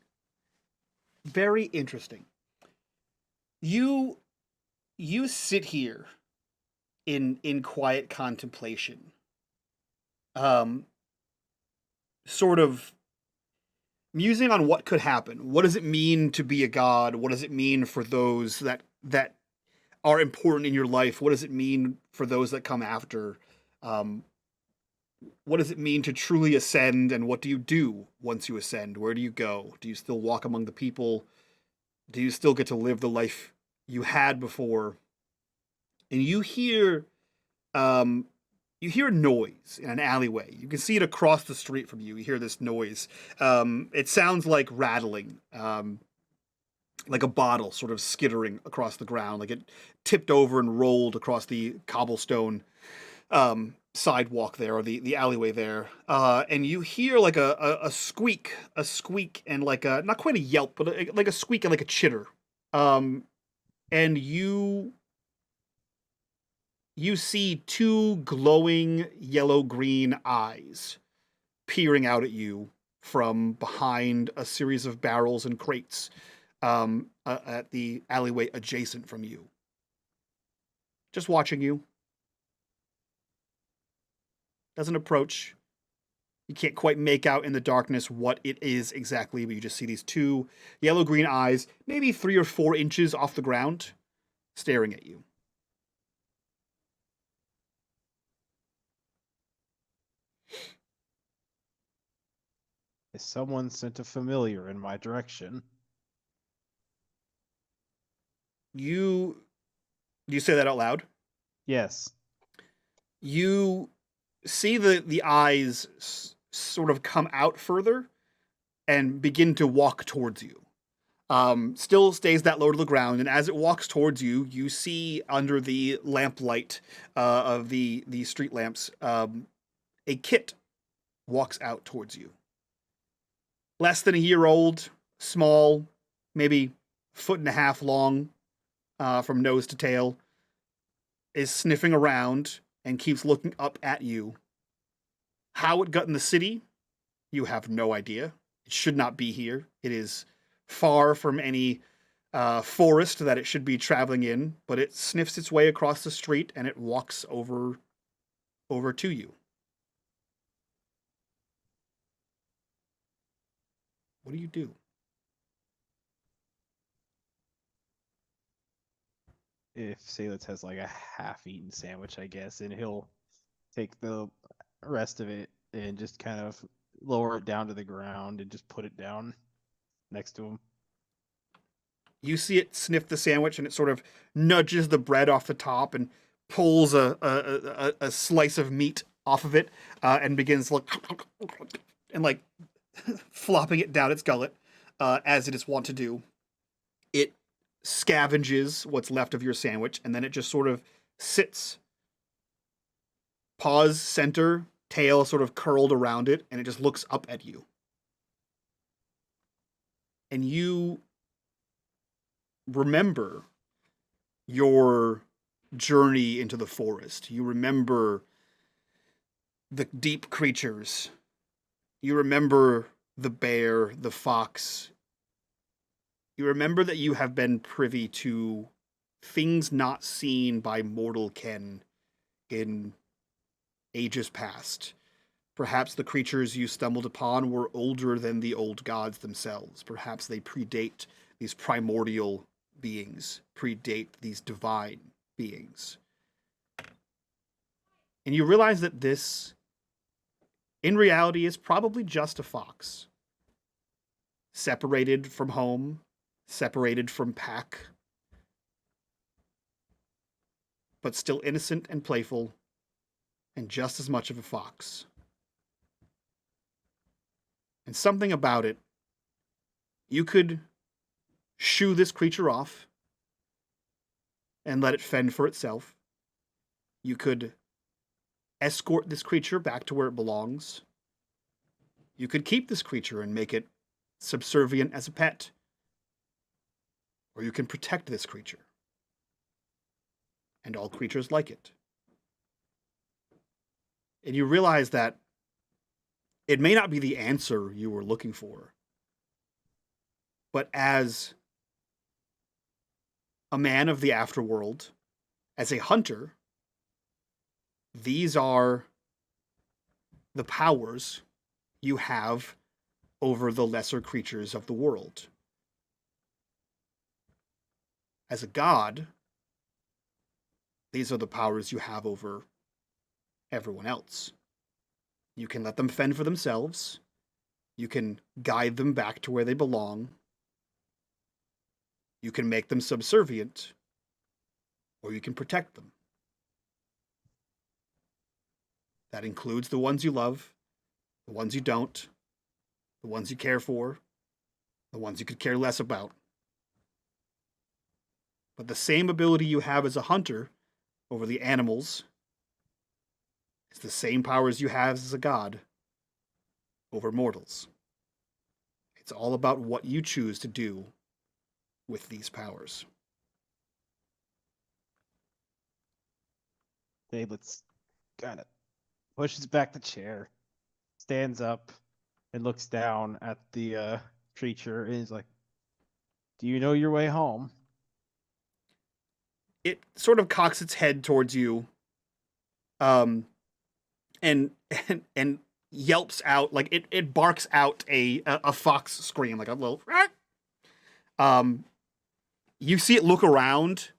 Very interesting. You sit here in quiet contemplation. Sort of musing on what could happen. What does it mean to be a god? What does it mean for those that are important in your life? What does it mean for those that come after? What does it mean to truly ascend, and what do you do once you ascend? Where do you go? Do you still walk among the people? Do you still get to live the life you had before? And you hear noise in an alleyway. You can see it across the street from you. You hear this noise. It sounds like rattling, like a bottle sort of skittering across the ground, like it tipped over and rolled across the cobblestone sidewalk there, or the alleyway there. And you hear like a squeak, and like a, not quite a yelp, but like a squeak and like a chitter. And you see two glowing yellow-green eyes peering out at you from behind a series of barrels and crates at the alleyway adjacent from you. Just watching you. Doesn't approach. You can't quite make out in the darkness what it is exactly, but you just see these two yellow-green eyes, maybe 3 or 4 inches off the ground, staring at you. Someone sent a familiar in my direction. Do you say that out loud? Yes. You see the eyes sort of come out further and begin to walk towards you. Still stays that low to the ground, and as it walks towards you, you see under the lamplight of the street lamps, a kit walks out towards you. Less than a year old, small, maybe 1.5 feet long, from nose to tail, is sniffing around and keeps looking up at you. How it got in the city, you have no idea. It should not be here. It is far from any forest that it should be traveling in, but it sniffs its way across the street and it walks over to you. What do you do? If Seydlitz has like a half-eaten sandwich, I guess, and he'll take the rest of it and just kind of lower it down to the ground and just put it down next to him. You see it sniff the sandwich, and it sort of nudges the bread off the top and pulls a slice of meat off of it and begins like flopping it down its gullet as it is wont to do. It scavenges what's left of your sandwich, and then it just sort of sits, paws center, tail sort of curled around it, and it just looks up at you. And you remember your journey into the forest. You remember the deep creatures. You remember the bear, the fox. You remember that you have been privy to things not seen by mortal ken in ages past. Perhaps the creatures you stumbled upon were older than the old gods themselves. Perhaps they predate these primordial beings, predate these divine beings. And you realize that this, in reality, is probably just a fox. Separated from home, separated from pack, but still innocent and playful, and just as much of a fox. And something about it, you could shoo this creature off and let it fend for itself. You could escort this creature back to where it belongs. You could keep this creature and make it subservient as a pet. Or you can protect this creature. And all creatures like it. And you realize that it may not be the answer you were looking for, but as a man of the Afterworld, as a hunter, these are the powers you have over the lesser creatures of the world. As a god, these are the powers you have over everyone else. You can let them fend for themselves. You can guide them back to where they belong. You can make them subservient, or you can protect them. That includes the ones you love, the ones you don't, the ones you care for, the ones you could care less about. But the same ability you have as a hunter over the animals is the same powers you have as a god over mortals. It's all about what you choose to do with these powers. Seydlitz kind of pushes back the chair, stands up, and looks down at the creature and is like, "Do you know your way home?" It sort of cocks its head towards you, and yelps out, like it barks out a fox scream, like a little. You see it look around,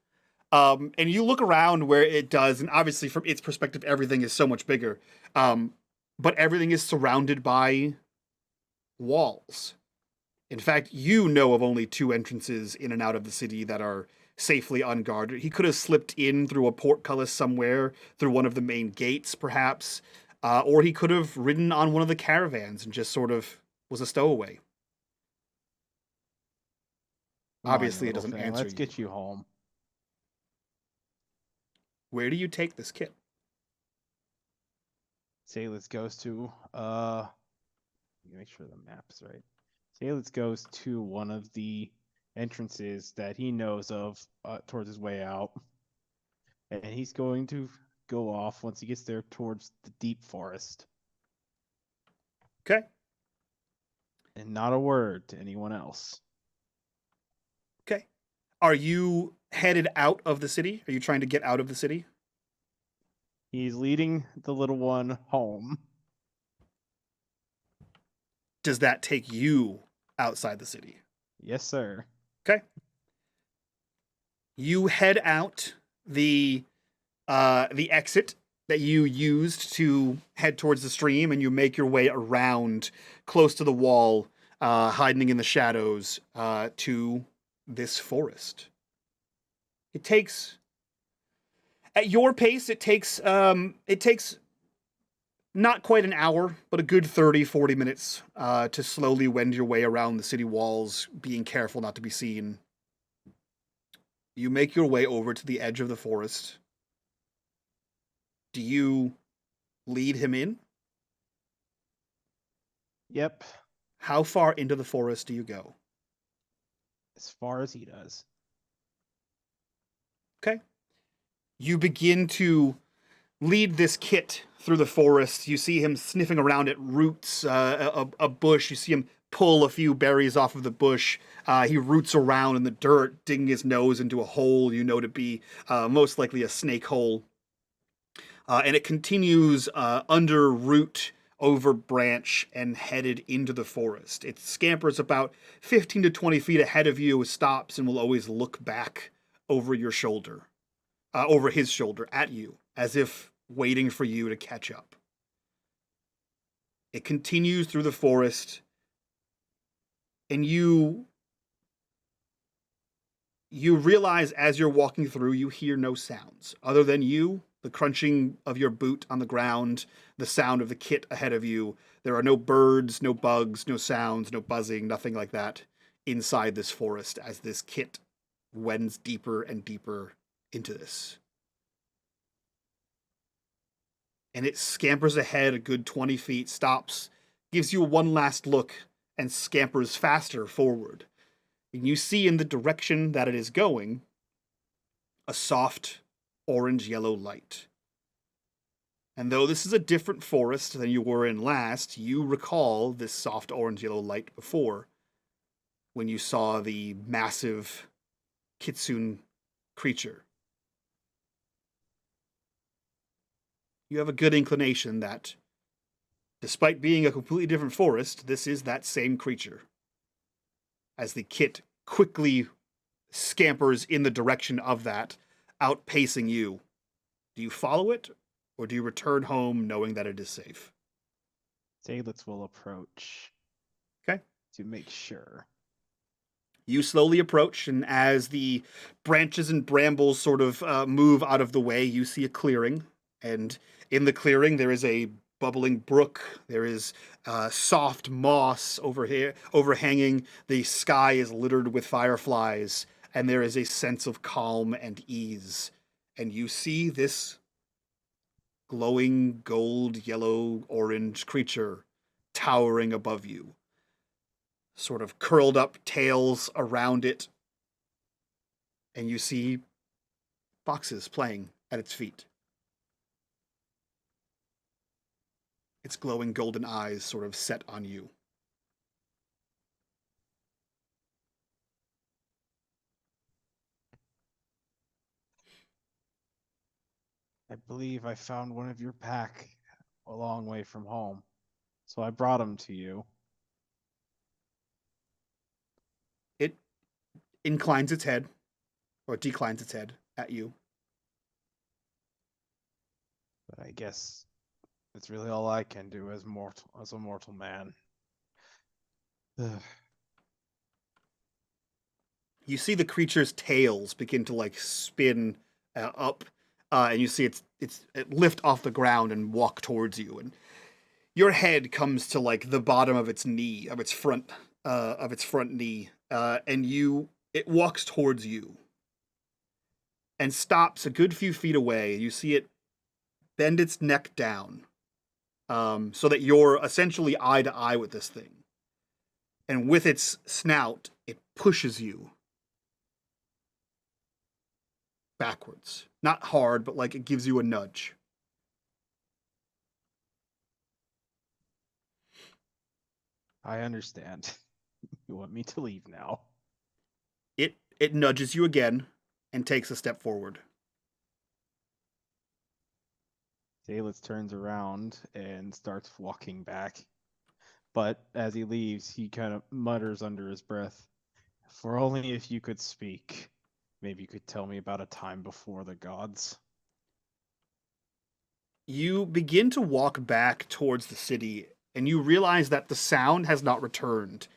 and you look around where it does, and obviously from its perspective, everything is so much bigger. But everything is surrounded by walls. In fact, you know of only 2 entrances in and out of the city that are safely unguarded. He could have slipped in through a portcullis somewhere, through one of the main gates, perhaps, or he could have ridden on one of the caravans and just sort of was a stowaway. Come on, Obviously, you it doesn't little thing, answer Let's you. get you home. Where do you take this kit? Seydlitz goes to make sure the map's right. Seydlitz goes to one of the entrances that he knows of towards his way out, and he's going to go off once he gets there towards the deep forest. Okay. And not a word to anyone else. Okay. Are you headed out of the city? Are you trying to get out of the city? He's leading the little one home. Does that take you outside the city? Yes, sir. Okay. You head out the exit that you used to head towards the stream, and you make your way around close to the wall, hiding in the shadows, to this forest. It takes, at your pace, it takes not quite an hour, but a good 30, 40 minutes to slowly wend your way around the city walls, being careful not to be seen. You make your way over to the edge of the forest. Do you lead him in? Yep. How far into the forest do you go? As far as he does. Okay. You begin to lead this kit through the forest. You see him sniffing around at roots, a bush. You see him pull a few berries off of the bush. He roots around in the dirt, digging his nose into a hole you know to be most likely a snake hole. And it continues under root, over branch, and headed into the forest. It scampers about 15 to 20 feet ahead of you, stops, and will always look back over your shoulder, over his shoulder at you, as if waiting for you to catch up. It continues through the forest, and you realize as you're walking through, you hear no sounds other than you, the crunching of your boot on the ground, the sound of the kit ahead of you. There are no birds, no bugs, no sounds, no buzzing, nothing like that inside this forest as this kit wends deeper and deeper into this. And it scampers ahead a good 20 feet, stops, gives you one last look, and scampers faster forward. And you see in the direction that it is going a soft orange-yellow light. And though this is a different forest than you were in last, you recall this soft orange-yellow light before, when you saw the massive kitsune creature. You have a good inclination that, despite being a completely different forest, this is that same creature. As the kit quickly scampers in the direction of that, outpacing you. Do you follow it, or do you return home knowing that it is safe? Seydlitz will approach. Okay. To make sure. You slowly approach, and as the branches and brambles sort of move out of the way, you see a clearing. And in the clearing, there is a bubbling brook. There is soft moss over here, overhanging. The sky is littered with fireflies, and there is a sense of calm and ease. And you see this glowing gold, yellow, orange creature towering above you. Sort of curled up tails around it. And you see foxes playing at its feet. Its glowing golden eyes sort of set on you. I believe I found one of your pack a long way from home, so I brought him to you. It inclines its head, or declines its head at you. But I guess that's really all I can do as a mortal man. Ugh. You see the creature's tails begin to like spin up, and you see it lift off the ground and walk towards you. And your head comes to like the bottom of its knee, of its front knee, and it walks towards you and stops a good few feet away. You see it bend its neck down, so that you're essentially eye to eye with this thing. And with its snout, it pushes you backwards. Not hard, but like it gives you a nudge. I understand. You want me to leave now? It nudges you again and takes a step forward. Seydlitz turns around and starts walking back. But as he leaves, he kind of mutters under his breath, "For only if you could speak, maybe you could tell me about a time before the gods." You begin to walk back towards the city, and you realize that the sound has not returned,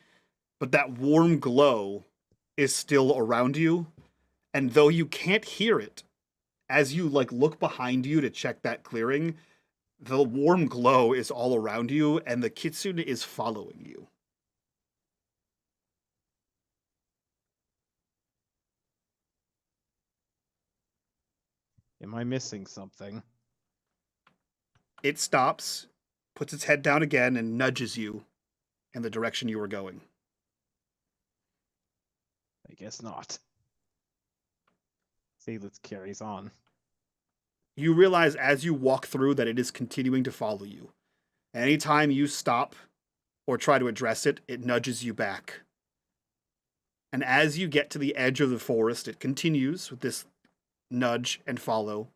but that warm glow is still around you. And though you can't hear it, as you like look behind you to check that clearing, the warm glow is all around you, and the kitsune is following you. Am I missing something? It stops, puts its head down again, and nudges you in the direction you were going. I guess not. Seydlitz carries on. You realize as you walk through that it is continuing to follow you. Anytime you stop or try to address it, it nudges you back. And as you get to the edge of the forest, it continues with this nudge and follow.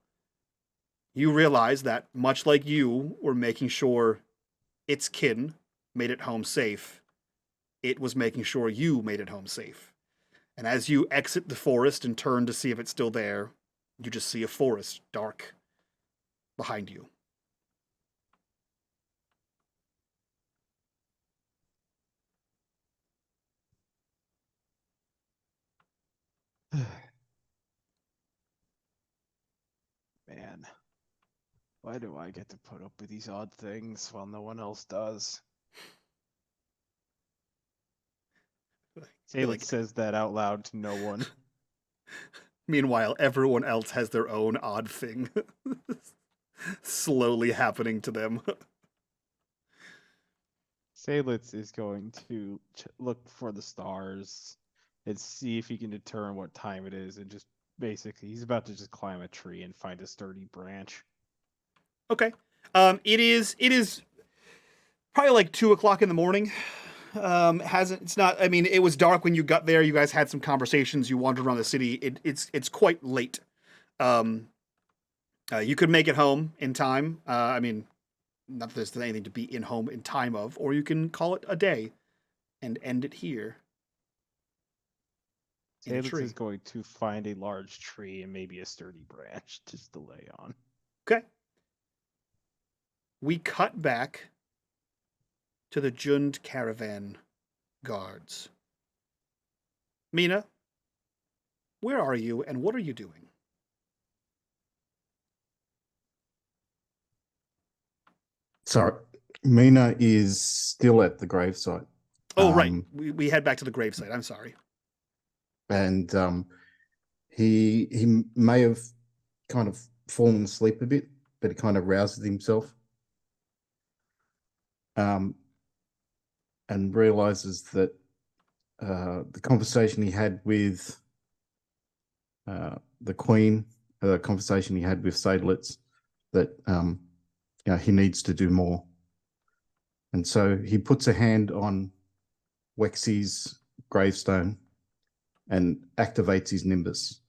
You realize that, much like you were making sure its kin made it home safe, it was making sure you made it home safe. And as you exit the forest and turn to see if it's still there, you just see a forest, dark, behind you. Man, why do I get to put up with these odd things while no one else does? Seydlitz says that out loud to no one. Meanwhile, everyone else has their own odd thing slowly happening to them. Seydlitz is going to look for the stars and see if he can determine what time it is, and just basically he's about to just climb a tree and find a sturdy branch. Okay. It is probably like 2:00 in the morning. It was dark when you got there. You guys had some conversations. You wandered around the city. It's quite late. You could make it home in time. Not that there's anything to be in home in time of, or you can call it a day and end it here. Seydlitz is going to find a large tree and maybe a sturdy branch just to lay on. Okay. We cut back to the Jund caravan guards. Mina, where are you and what are you doing? Sorry, Mina is still at the gravesite. Oh, right. We head back to the gravesite. I'm sorry. And he may have kind of fallen asleep a bit, but he kind of rouses himself. And realizes that the conversation he had with the Queen, the conversation he had with Seydlitz, that he needs to do more. And so he puts a hand on Wexy's gravestone and activates his nimbus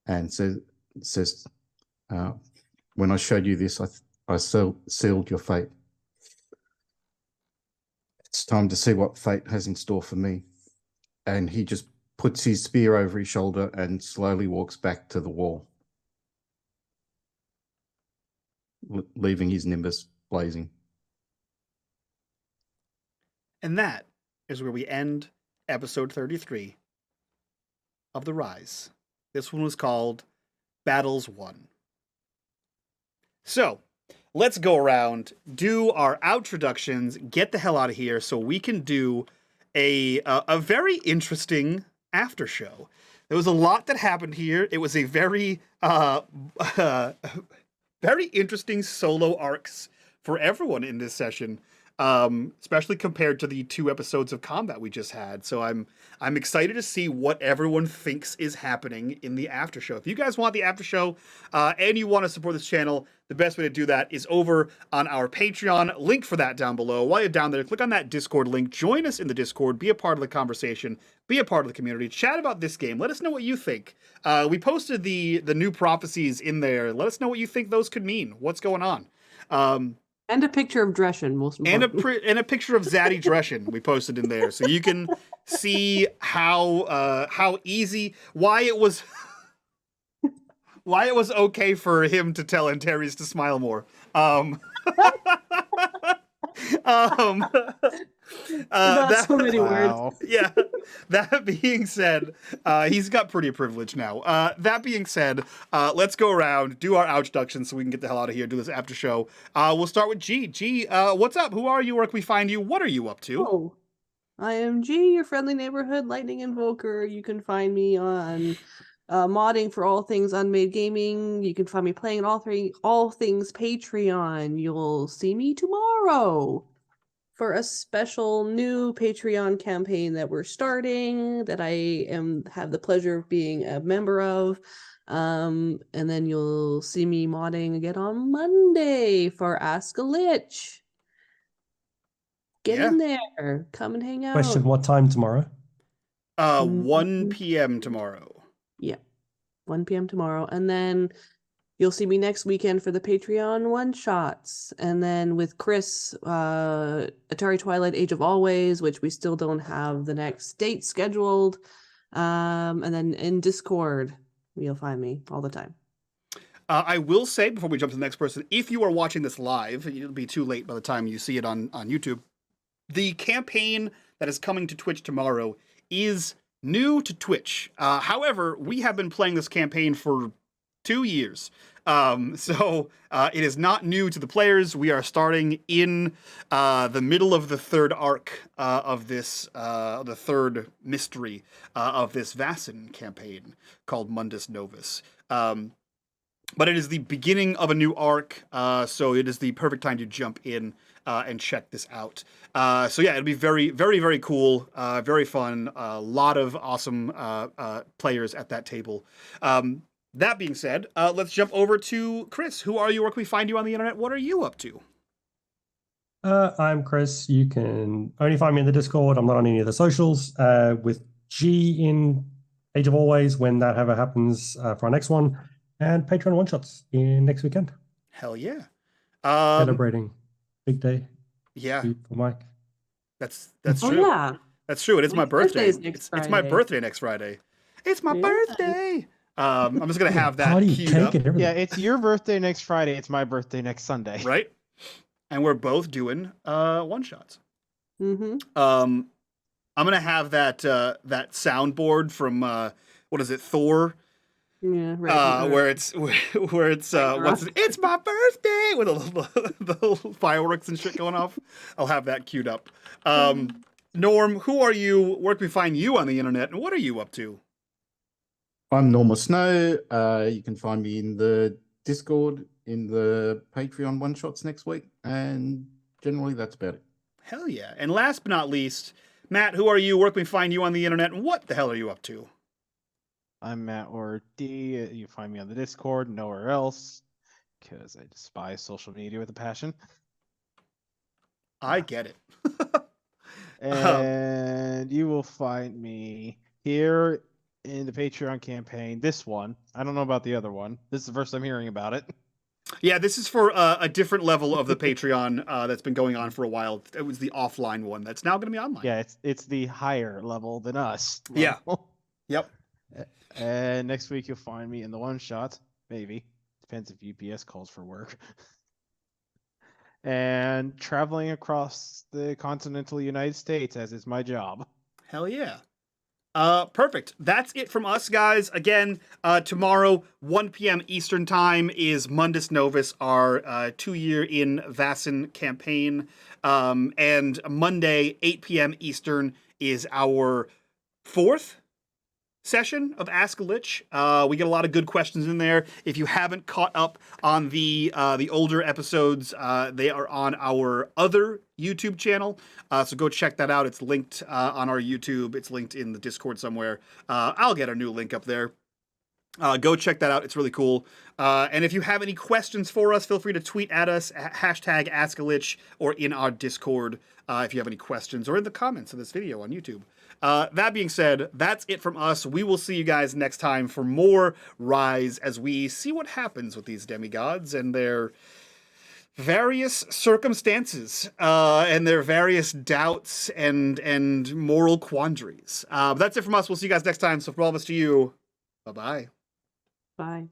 and says, when I showed you this, I sealed your fate. It's time to see what fate has in store for me. And he just puts his spear over his shoulder and slowly walks back to the wall, leaving his nimbus blazing. And that is where we end episode 33 of The Rise. This one was called Battles Won. So, let's go around, do our introductions, get the hell out of here so we can do a very interesting after show. There was a lot that happened here. It was a very very interesting solo arcs for everyone in this session. Especially compared to the 2 episodes of combat we just had. So I'm excited to see what everyone thinks is happening in the after show. If you guys want the after show and you want to support this channel, the best way to do that is over on our Patreon. Link for that down below. While you're down there, click on that Discord link. Join us in the Discord. Be a part of the conversation. Be a part of the community. Chat about this game. Let us know what you think. We posted the new prophecies in there. Let us know what you think those could mean. What's going on? And a picture of Dreschen, most important. And a picture of Zaddy Dreschen we posted in there, so you can see how easy, why it was okay for him to tell Antares to smile more. Not so many words. Wow. Yeah. That being said, he's got pretty privilege now. That being said, let's go around, do our introductions so we can get the hell out of here, do this after show. We'll start with G. G, what's up? Who are you? Where can we find you? What are you up to? Oh, I am G, your friendly neighborhood lightning invoker. You can find me on modding for all things unMadeGaming. You can find me playing all things Patreon. You'll see me tomorrow for a special new Patreon campaign that we're starting that I have the pleasure of being a member of. And then you'll see me modding again on Monday for Ask a Lich. Get in there. Come and hang out. Question: what time tomorrow? 1 p.m. tomorrow. Yeah, 1 p.m. tomorrow. And then you'll see me next weekend for the Patreon one-shots. And then with Chris, Atari Twilight Age of Always, which we still don't have the next date scheduled. And then in Discord, you'll find me all the time. I will say, before we jump to the next person, if you are watching this live, it'll be too late by the time you see it on YouTube. The campaign that is coming to Twitch tomorrow is new to Twitch. However, we have been playing this campaign for 2 years. So it is not new to the players. We are starting in the middle of the third arc of this, the third mystery of this Vaesen campaign called Mundus Novus. But it is the beginning of a new arc, so it is the perfect time to jump in and check this out. So yeah, it'll be very, very, very cool, very fun, a lot of awesome players at that table. That being said, let's jump over to Chris. Who are you? Where can we find you on the internet? What are you up to? I'm Chris. You can only find me in the Discord. I'm not on any of the socials. With G in Age of Always when that ever happens for our next one. And Patreon one-shots in next weekend. Hell yeah. Celebrating big day. Yeah. For Mike. That's Oh, true. yeah. That's true. It is my Mike's birthday. birthday's next It's my Friday. birthday next Friday. It's my Yeah. birthday. I'm just gonna have that Party, queued cake, up, and everything. Yeah, it's your birthday next Friday. It's my birthday next Sunday. right? And we're both doing one-shots. Mm-hmm. I'm gonna have that that soundboard from what is it, Thor? Yeah, right. Where it's it's my birthday with the little fireworks and shit going off. I'll have that queued up. Norm, who are you? Where can we find you on the internet, and what are you up to? I'm Normal Snow. You can find me in the Discord, in the Patreon one-shots next week, and generally that's about it. Hell yeah. And last but not least, Matt, who are you? Where can we find you on the internet, and what the hell are you up to? I'm Matt or D. You find me on the Discord, nowhere else, because I despise social media with a passion. I get it. And you will find me here in the Patreon campaign. This one. I don't know about the other one. This is the first I'm hearing about it. Yeah, this is for a different level of the Patreon that's been going on for a while. It was the offline one that's now going to be online. Yeah, it's the higher level than us. Yeah. level. Yep. And next week you'll find me in the one shot. Maybe. Depends if UPS calls for work. And traveling across the continental United States, as is my job. Hell yeah. Perfect. That's it from us, guys. Again, tomorrow, 1 p.m. Eastern Time is Mundus Novus, our 2-year in Vaesen campaign. And Monday, 8 p.m. Eastern, is our 4th session of Ask a Lich. We get a lot of good questions in there. If you haven't caught up on the older episodes, they are on our other YouTube channel. So go check that out. It's linked on our YouTube. It's linked in the Discord somewhere. I'll get a new link up there. Go check that out. It's really cool. And if you have any questions for us, feel free to tweet at us, hashtag AskALich, or in our Discord if you have any questions, or in the comments of this video on YouTube. That being said, that's it from us. We will see you guys next time for more Rise as we see what happens with these demigods and their various circumstances and their various doubts and moral quandaries. That's it from us. We'll see you guys next time. So from all of us to you, bye-bye. Bye.